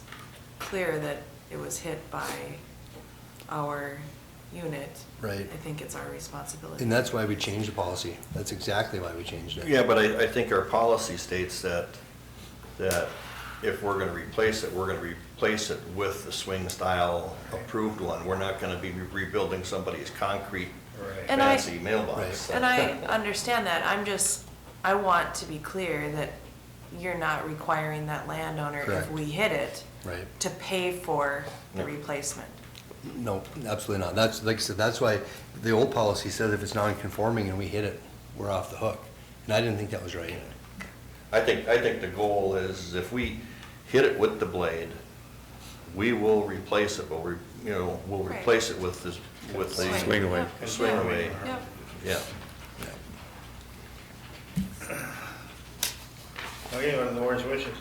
clear that it was hit by our unit, Right. I think it's our responsibility. And that's why we changed the policy. That's exactly why we changed it. Yeah, but I think our policy states that if we're gonna replace it, we're gonna replace it with the swing style approved one. We're not gonna be rebuilding somebody's concrete And fancy mailbox. Right. So- And I understand that, I want to be clear that you're not requiring that landowner, if Correct. we hit it, Right. to pay for the No. replacement. No, absolutely not. That's, like I said, that's why the old policy says if it's non-conforming and we hit it, we're off the hook. And I didn't think that was right. I think the goal is if we hit it with the blade, we will replace it, but we'll Right. replace it with the Swing away. swing away. Yep. Yeah. Okay, what are the board's wishes?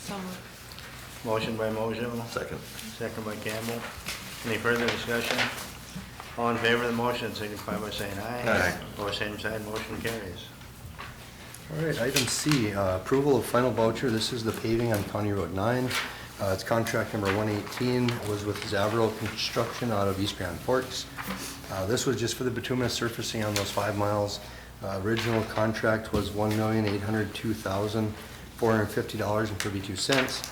So, Motion by Mojo, Second. second by Campbell. Any further discussion? All in favor of the motion, signify by saying aye. Aye. Or same side, motion carries. All right, item C, approval of final voucher. This is the paving on County Road 9. It's contract number 118. It was with Zavro Construction out of East Grand Forks. This was just for the bituminous surfacing on those 5 miles. Original contract was $1,802,450.32.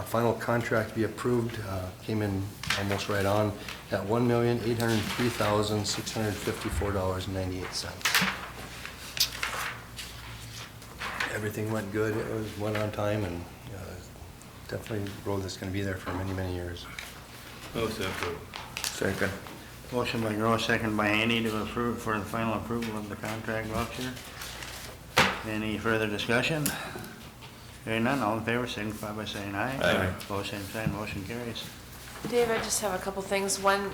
Final contract to be approved came in almost right on at $1,803,654.98. Everything went good. It went on time, and definitely a road that's going to be there for many, many years. Move to approve. Second. Motion by Gross, second by Haney to approve for the final approval of the contract voucher. Any further discussion? Hearing none, all in favor, signify by saying aye. Aye. Opposed, same sign, motion carries. Dave, I just have a couple things. One,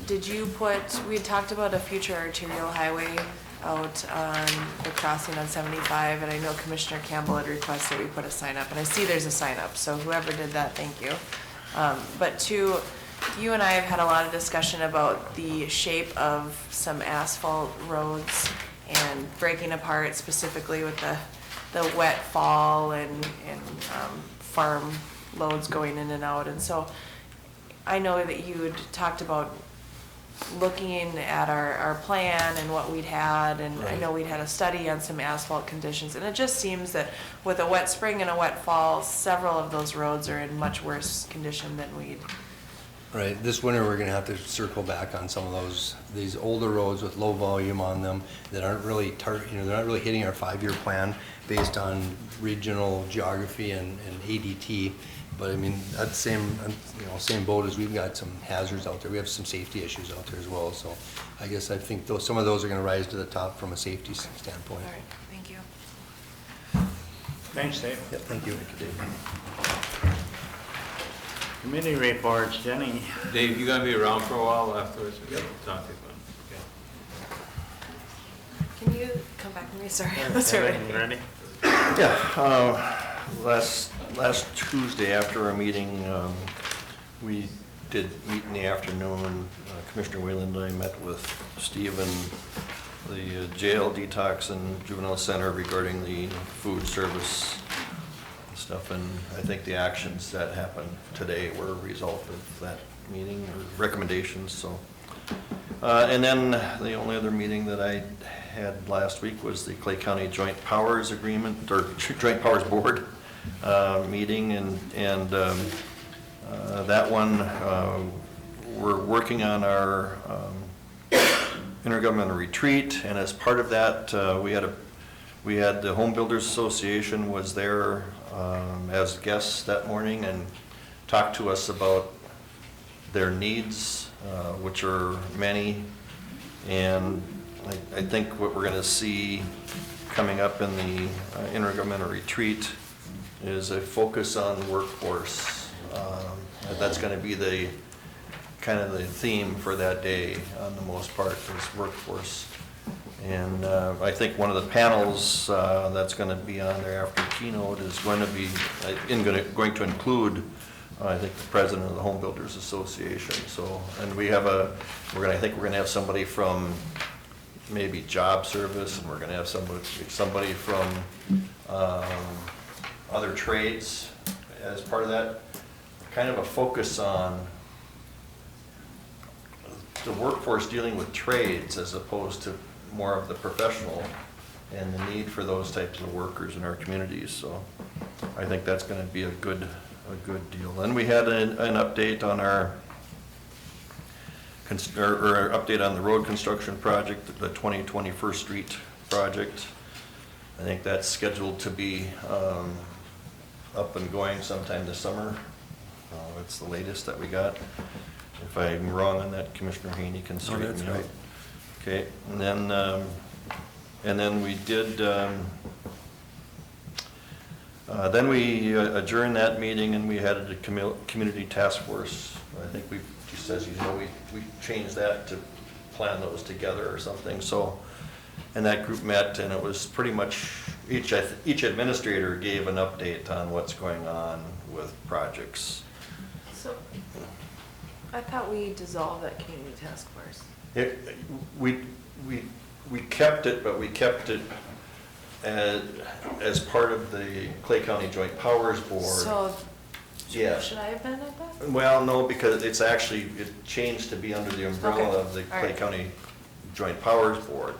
we had talked about a future arterial highway out on the crossing on 75, and I know Commissioner Campbell had requested we put a sign up, and I see there's a sign up, so whoever did that, thank you. But two, you and I have had a lot of discussion about the shape of some asphalt roads and breaking apart, specifically with the wet fall and farm loads going in and out. And so I know that you had talked about looking at our plan and what we'd had, and I know we'd had a study on some asphalt conditions, and it just seems that with a wet spring and a wet fall, several of those roads are in much worse condition than we'd. Right, this winter, we're gonna have to circle back on some of these older roads with low volume on them that aren't really, they're not really hitting our 5-year plan based on regional geography and ADT. But I mean, that's same boat as we've got some hazards out there. We have some safety issues out there as well. So I guess I think some of those are gonna rise to the top from a safety standpoint. All right, thank you. Thanks, Dave. Yep, thank you. Thank you, Dave. Committee reports, Jenny. Dave, you gonna be around for a while afterwards? Yep. Talk to you about it. Can you come back to me? Sorry. That's all right. You ready? Yeah, last Tuesday after our meeting, we did meet in the afternoon. Commissioner Wayland and I met with Steve and the jail detox and juvenile center regarding the food service stuff, and I think the actions that happened today were a result of that meeting or recommendations. So, and then the only other meeting that I had last week was the Clay County Joint Powers Agreement, or Joint Powers Board meeting, and that one, we're working on our intergovernmental retreat, and as part of that, we had the Home Builders Association was there as guests that morning and talked to us about their needs, which are many, and I think what we're going to see coming up in the intergovernmental retreat is a focus on the workforce. That's going to be the kind of the theme for that day on the most part, is workforce. And I think one of the panels that's going to be on there after keynote is going to be going to include, I think, the president of the Home Builders Association. So, and we have I think we're going to have somebody from maybe job service, and we're going to have somebody from other trades as part of that. Kind of a focus on the workforce dealing with trades as opposed to more of the professional and the need for those types of workers in our communities. So I think that's going to be a good deal. And we had an update on our update on the road construction project, the 21st Street project. I think that's scheduled to be up and going sometime this summer. It's the latest that we got. If I'm wrong on that, Commissioner Haney can straighten me out. Okay, and then we did. Then we adjourned that meeting, and we had a community task force. I think we just, as you know, we changed that to plan those together or something. So, and that group met, and it was pretty much each administrator gave an update on what's going on with projects. So I thought we dissolved that community task force. We kept it, but we kept it as part of the Clay County Joint Powers Board. So Yeah. should I have been at that? Well, no, because it changed to be under the umbrella Okay. of the All Clay right. County Joint Powers Board.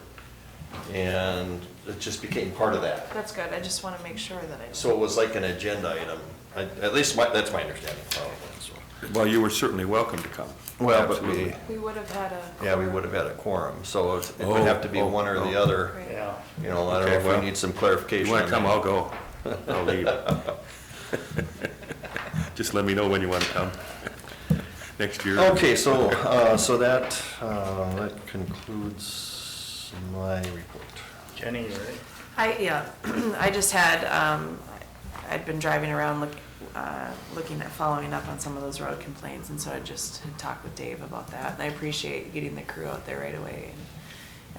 And it just became part of that. That's good. I just want to make sure that I. So it was like an agenda item, at least that's my understanding probably. So. Well, you were certainly welcome to come. Well, but Absolutely. We would have had a. yeah, we would have had a quorum, so it would have to be one or the other. Right. Yeah. You know, I don't Okay, know if well, we need some clarification. You want on to come, that. I'll go. I'll leave. Just let me know when you want to come. Next year. Okay, so that concludes my report. Jenny, you ready? Yeah, I just had, I'd been driving around looking at following up on some of those road complaints, and so I just had talked with Dave about that, and I appreciate getting the crew out there right away.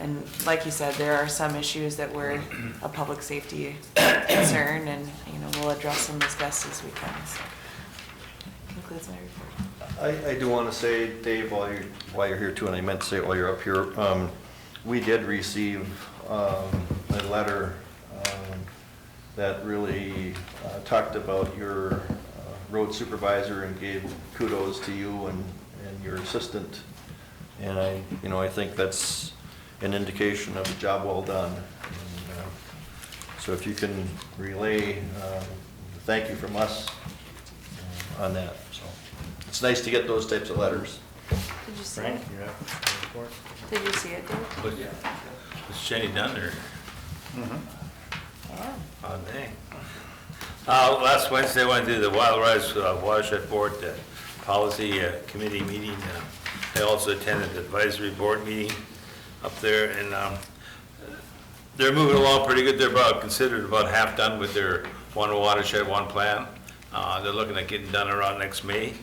And like you said, there are some issues that were a public safety concern, and, you know, we'll address them as best as we can, so. Concludes my report. I do want to say, Dave, while you're here too, and I meant to say it while you're up here, we did receive a letter that really talked about your road supervisor and gave kudos to you and your assistant. And I think that's an indication of a job well done. And, so if you can relay thank you from us on that. So it's nice to get those types of letters. Did you see it? you have a report? Did you see it, Dave? Was Jenny done or? Yeah. Oh, dang. Last Wednesday, I went to the Wild Rise Watershed Board Policy Committee meeting. I also attended the advisory board meeting up there, and they're moving along pretty good. They're considered about half done with their one watershed, one plan. They're looking at getting done around next May.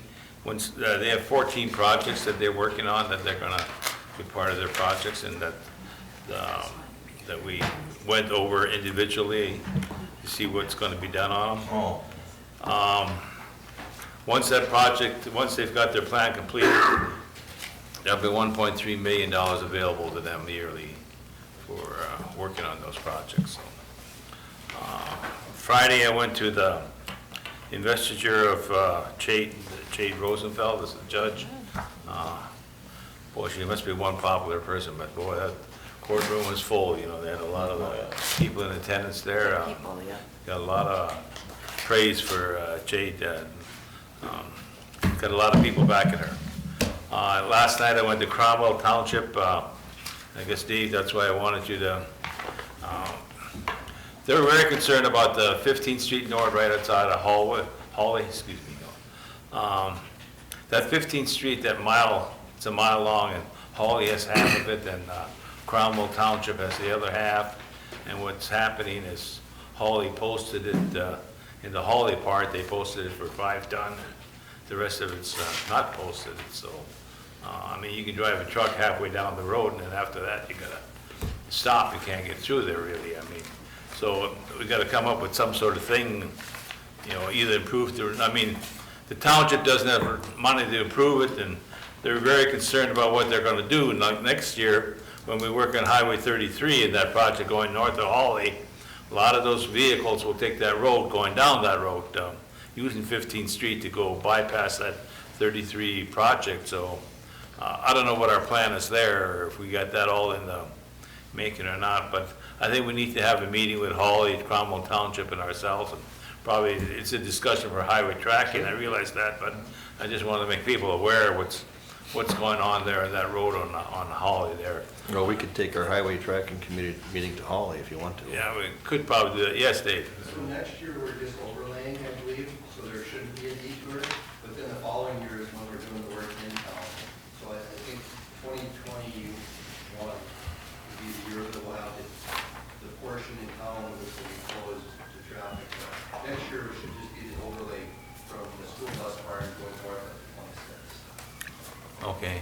Once they have 14 projects that they're working on that they're going to be part of their projects, and that we went over individually to see what's going to be done on them. Once they've got their plan completed, there'll be $1.3 million available to them yearly for working on those projects. Friday, I went to the investiture of Chade Rosenfeld as the judge. Boy, she must be one popular person, but boy, that courtroom was full. You know, they had a lot of people in attendance there. People, yeah. Got a lot of praise for Chade. Got a lot of people backing her. Last night I went to Cromwell Township. I guess, Dave, that's why I wanted you to. They're very concerned about the 15th Street North right outside of Hawley, excuse me. That 15th Street, that mile, it's a mile long, and Hawley has half of it, and Cromwell Township has the other half. And what's happening is Hawley posted it, in the Hawley part, they posted it for 5 ton. The rest of it's not posted, so, I mean, you can drive a truck halfway down the road, and then after that, you gotta stop. You can't get through there, really, I mean. So we gotta come up with some sort of thing, you know, either improve the, I mean, the township doesn't have money to improve it, and they're very concerned about what they're gonna do. And like next year, when we work on Highway 33 and that project going north of Hawley, a lot of those vehicles will take that road, going down that road, using 15th Street to go bypass that 33 project. So I don't know what our plan is there, or if we got that all in the making or not, but I think we need to have a meeting with Hawley, Cromwell Township, and ourselves, and probably it's a discussion for highway tracking. I realize that, but I just want to make people aware of what's going on there on that road on Hawley there. Well, we could take our highway tracking committee meeting to Hawley if you want to. Yeah, we could probably do that. Yes, Dave? So next year, we're just overlaying, I believe, so there shouldn't be a detour, but then the following year is when we're doing the work in town. So I think 2021 would be the year that we'll have the portion in town which will be closed to traffic. Next year, it should just be the overlay from the school bus barn going north of 26. Okay.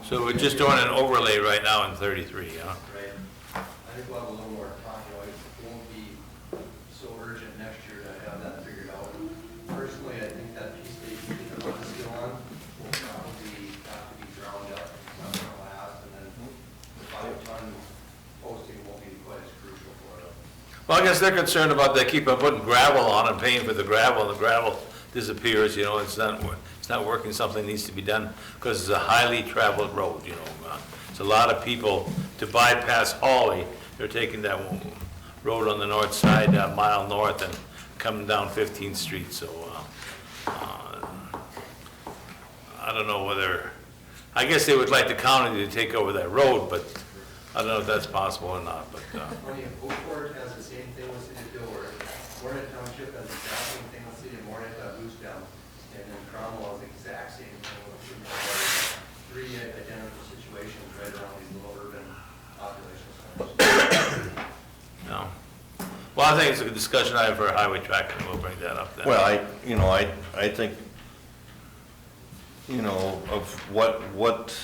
So we're just doing an overlay right now in 33, huh? Right. I think we'll have a little more time, you know, it won't be so urgent next year to have that figured out. Personally, I think that piece that you did the run seal on will probably have to be ground up, it's not gonna last, and then the 5-ton posting won't be quite as crucial for it. Well, I guess they're concerned about they keep on putting gravel on and paying for the gravel, and the gravel disappears, you know, it's not working. Something needs to be done, because it's a highly traveled road, you know. It's a lot of people, to bypass Hawley, they're taking that road on the north side, a mile north, and coming down 15th Street, so, I don't know whether, I guess they would like the county to take over that road, but I don't know if that's possible or not, but, Funny, Oakport has the same thing with City of Dilworth. Mornet Township has the exact same thing with City of Mornet, Boostown, and then Cromwell has the exact same thing with City of Mornet. 3 identical situations right around these little urban population centers. no. Well, I think it's a discussion item for highway tracking, and we'll bring that up then. Well, I think, of what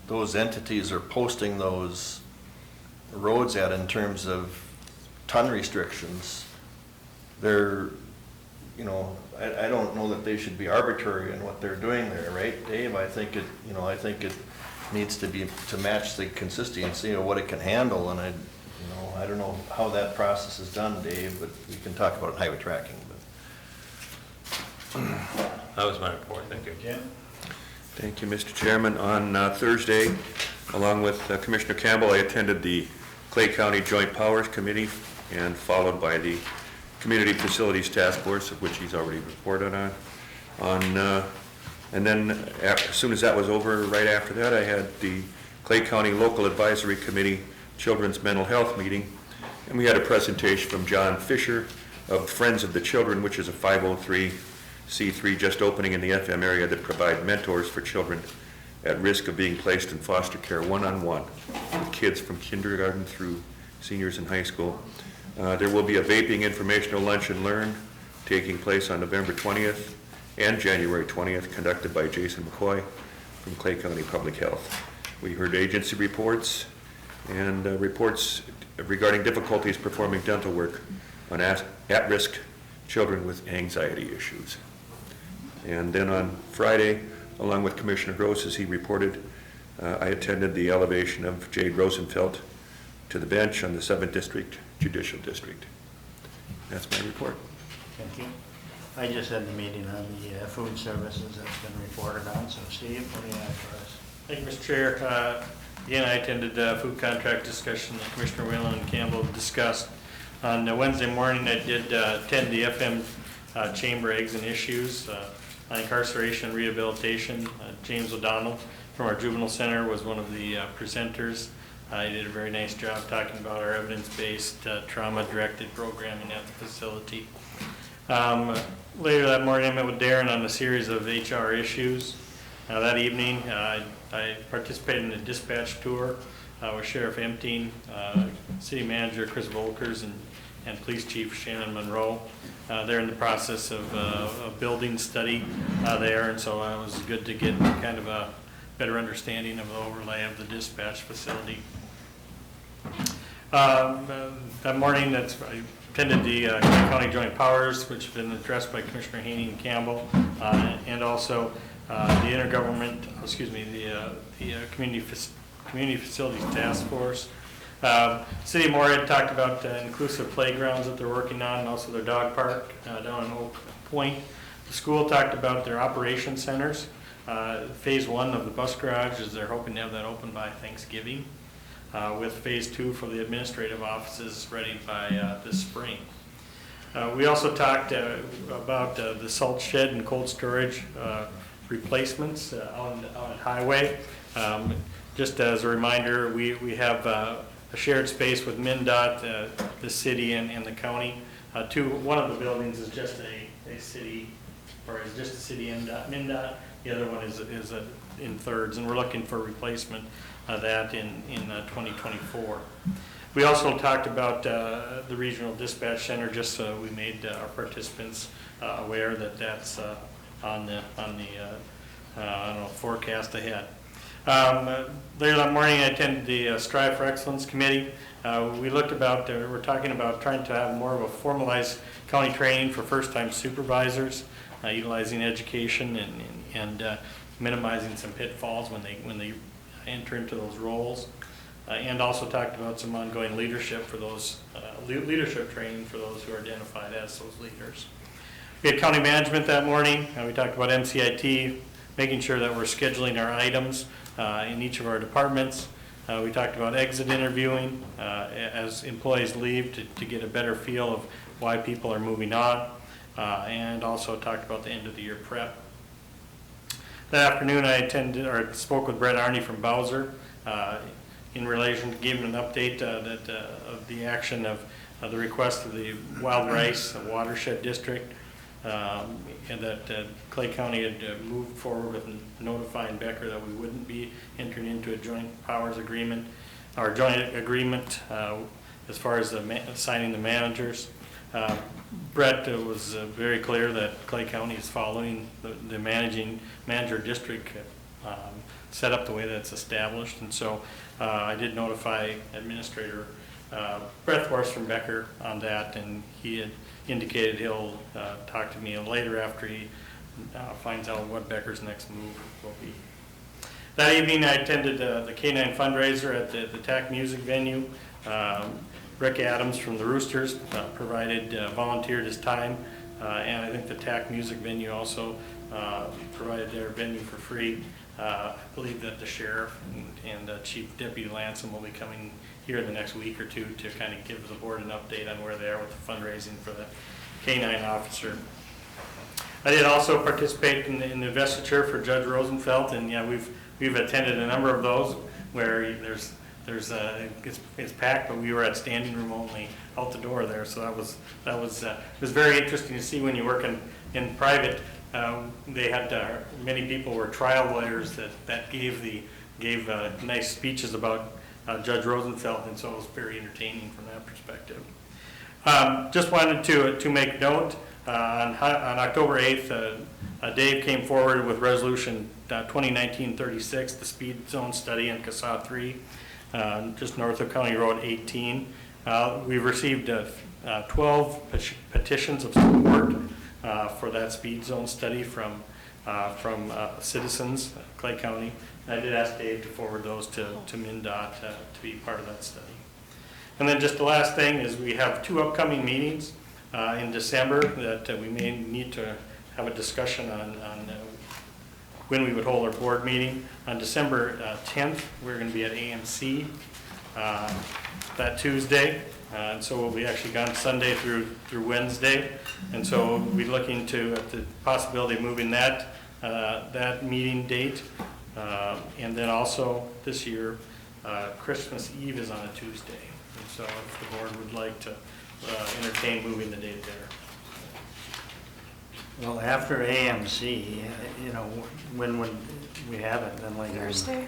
those entities are posting those roads at in terms of ton restrictions, they're, I don't know that they should be arbitrary in what they're doing there, right, Dave? I think it needs to be, to match the consistency of what it can handle, and I don't know how that process is done, Dave, but we can talk about highway tracking, but. That was my report, thank you. Thank you, Mr. Chairman. On Thursday, along with Commissioner Campbell, I attended the Clay County Joint Powers Committee and followed by the Community Facilities Task Force, of which he's already reported on. And then as soon as that was over, right after that, I had the Clay County Local Advisory Committee Children's Mental Health Meeting, and we had a presentation from John Fisher of Friends of the Children, which is a 503c3 just opening in the FM area that provide mentors for children at risk of being placed in foster care one-on-one with kids from kindergarten through seniors in high school. There will be a vaping informational lunch and learn taking place on November 20th and January 20th, conducted by Jason McCoy from Clay County Public Health. We heard agency reports and reports regarding difficulties performing dental work on at-risk children with anxiety issues. And then on Friday, along with Commissioner Gross, as he reported, I attended the elevation of Jade Rosenfeld to the bench on the 7th District Judicial District. That's my report. Thank you. I just had the meeting on the food services that's been reported on, so Steve, what do you have for us? Thank you, Mr. Chair. Again, I attended food contract discussion that Commissioner Whalen and Campbell discussed. On Wednesday morning, I did attend the FM Chamber Eggs and Issues on incarceration and rehabilitation. James O'Donnell from our juvenile center was one of the presenters. He did a very nice job talking about our evidence-based trauma-directed programming at the facility. Later that morning, I met with Darren on a series of HR issues. That evening, I participated in a dispatch tour with Sheriff Empting, City Manager Chris Volkers, and Police Chief Shannon Monroe. They're in the process of a building study there, and so it was good to get kind of a better understanding of the overlay of the dispatch facility. That morning, I attended the Clay County Joint Powers, which have been addressed by Commissioner Haney and Campbell, and also the Community Facilities Task Force. City of Moorhead talked about inclusive playgrounds that they're working on, and also their dog park down in Oak Point. The school talked about their operation centers. Phase 1 of the bus garage is they're hoping to have that open by Thanksgiving, with phase 2 for the administrative offices ready by this spring. We also talked about the salt shed and cold storage replacements on Highway. Just as a reminder, we have a shared space with MnDOT, the city, and the county. One of the buildings is just a city, or is just a city MnDOT. The other one is in thirds, and we're looking for replacement of that in 2024. We also talked about the regional dispatch center, just so we made our participants aware that that's on the I don't know, forecast ahead. Later that morning, I attended the Strive for Excellence Committee. We looked about, we're talking about trying to have more of a formalized county training for first-time supervisors, utilizing education and minimizing some pitfalls when they enter into those roles. And also talked about some ongoing leadership for those, leadership training for those who are identified as those leaders. We had county management that morning. We talked about MCIT, making sure that we're scheduling our items in each of our departments. We talked about exit interviewing as employees leave to get a better feel of why people are moving on, and also talked about the end of the year prep. That afternoon, I spoke with Brett Arney from Bowser in relation to giving an update of the action of the request of the Wild Rice Watershed District, and that Clay County had moved forward with notifying Becker that we wouldn't be entering into a joint powers agreement, or joint agreement as far as assigning the managers. Brett was very clear that Clay County is following the manager district set up the way that it's established. And so I did notify Administrator Brett Horst from Becker on that, and he had indicated he'll talk to me later after he finds out what Becker's next move will be. That evening I attended the K-9 fundraiser at the TAC Music venue. Rick Adams from the Roosters volunteered his time, and I think the TAC Music venue also provided their venue for free. I believe that the sheriff and Chief Deputy Lansom will be coming here in the next week or two to kind of give the board an update on where they are with the fundraising for the K-9 officer. I did also participate in the investiture for Judge Rosenfeld, and yeah, we've attended a number of those where it's packed, but we were at standing room only out the door there, so it was very interesting to see when you work in private. They had many people were trial lawyers that gave nice speeches about Judge Rosenfeld, and so it was very entertaining from that perspective. Just wanted to make note, on October 8th, Dave came forward with resolution 2019-36, the speed zone study in CASA 3, just north of County Road 18. We've received 12 petitions of support for that speed zone study from citizens, Clay County. I did ask Dave to forward those to MnDOT to be part of that study. And then just the last thing is we have 2 upcoming meetings in December that we may need to have a discussion on when we would hold our board meeting. On December 10th, we're going to be at AMC that Tuesday. And so we'll be actually gone Sunday through Wednesday. And so we'll be looking at the possibility of moving that meeting date. And then also this year, Christmas Eve is on a Tuesday. And so if the board would like to entertain moving the date there. Well, after AMC, when would we have it? Then like Thursday?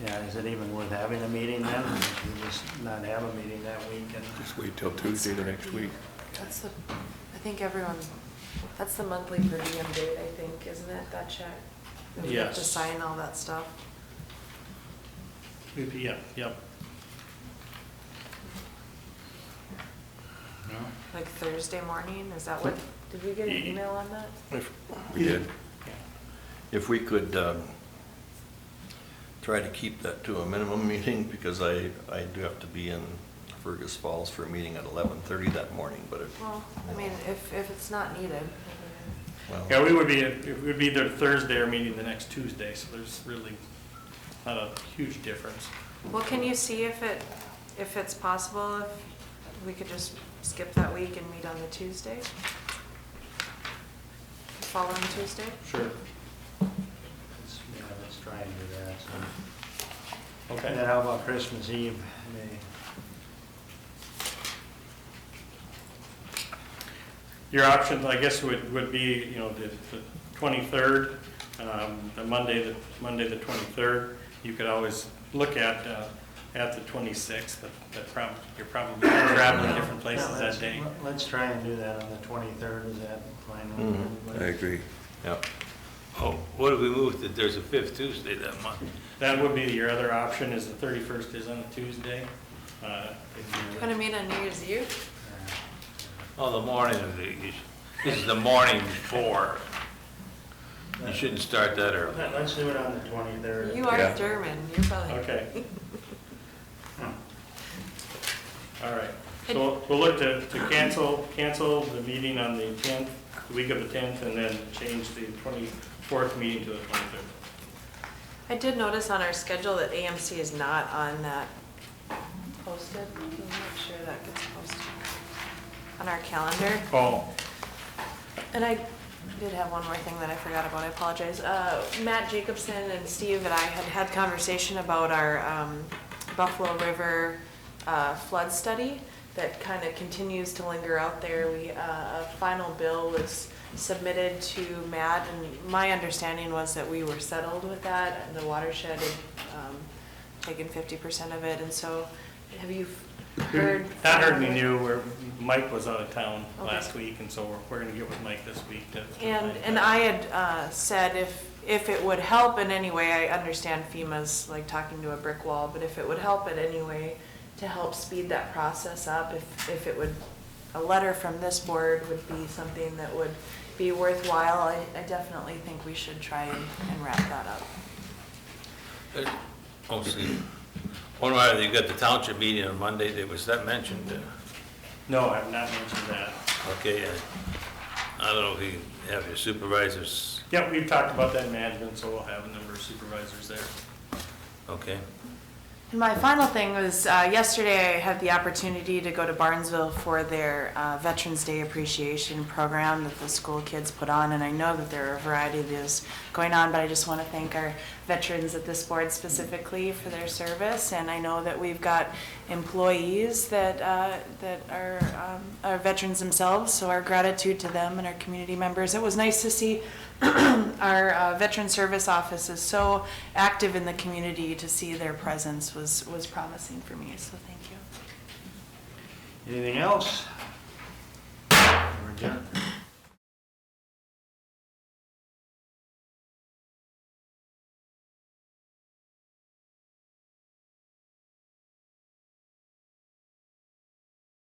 Yeah, is it even worth having a meeting then? Should we just not have a meeting that week? Just wait till Tuesday the next week. That's that's the monthly per diem date, I think, isn't it, that check? We have to Yes. sign all that stuff. Yeah, yep. No? Like Thursday morning, is that what, did we get an email on that? We did. If we could try to keep that to a minimum meeting, because I do have to be in Fergus Falls for a meeting at 11:30 that morning, but Well, I mean, if it's not needed. well, Yeah, it would be either Thursday or meeting the next Tuesday, so there's really not a huge difference. Well, can you see if it's possible if we could just skip that week and meet on the Tuesday? The following Tuesday? Sure. Let's try and do that. So. Okay. And then how about Christmas Eve? Your options, I guess, would be, the 23rd, the Monday the 23rd. You could always look at the 26th, but you're probably traveling different places that day. Let's try and do that on the 23rd. Is that fine with I everybody? agree. yeah. Oh, what if we moved it, there's a 5th Tuesday that month? That would be your other option, is the 31st is on a Tuesday. Gonna meet on New Year's Eve? Oh, the morning of this is the morning before. You shouldn't start that early. Let's do it on the 23rd. You are Yeah. German, you're probably. Okay. All right. So we'll look to cancel the meeting on the 10th, the week of the 10th, and then change the 24th meeting to the 23rd. I did notice on our schedule that AMC is not on that posted. Can you make sure that gets posted on our calendar? Oh, And I did have one more thing that I forgot about, I apologize. Matt Jacobson and Steve and I had conversation about our Buffalo River flood study that kind of continues to linger out there. A final bill was submitted to Matt, and my understanding was that we were settled with that, and the watershed had taken 50% of it, and so have you heard? Not heard any new, where Mike was out of town Okay. last week, and so we're gonna get with Mike this week to. And I had said if it would help in any way, I understand FEMA's like talking to a brick wall, but if it would help in any way to help speed that process up, if it would, a letter from this board would be something that would be worthwhile, I definitely think we should try and wrap that up. Oh, see, one way, you got the township meeting on Monday, was that mentioned? No, I've not mentioned that. Okay, I don't know if you have your supervisors, Yep, we've talked about that in management, so we'll have a number of supervisors there. okay? And my final thing was, yesterday I had the opportunity to go to Barnesville for their Veterans Day Appreciation Program that the school kids put on, and I know that there are a variety of those going on, but I just want to thank our veterans at this board specifically for their service, and I know that we've got employees that are veterans themselves, so our gratitude to them and our community members. It was nice to see our Veteran Service Office is so active in the community. To see their presence was promising for me, so thank you. Anything else?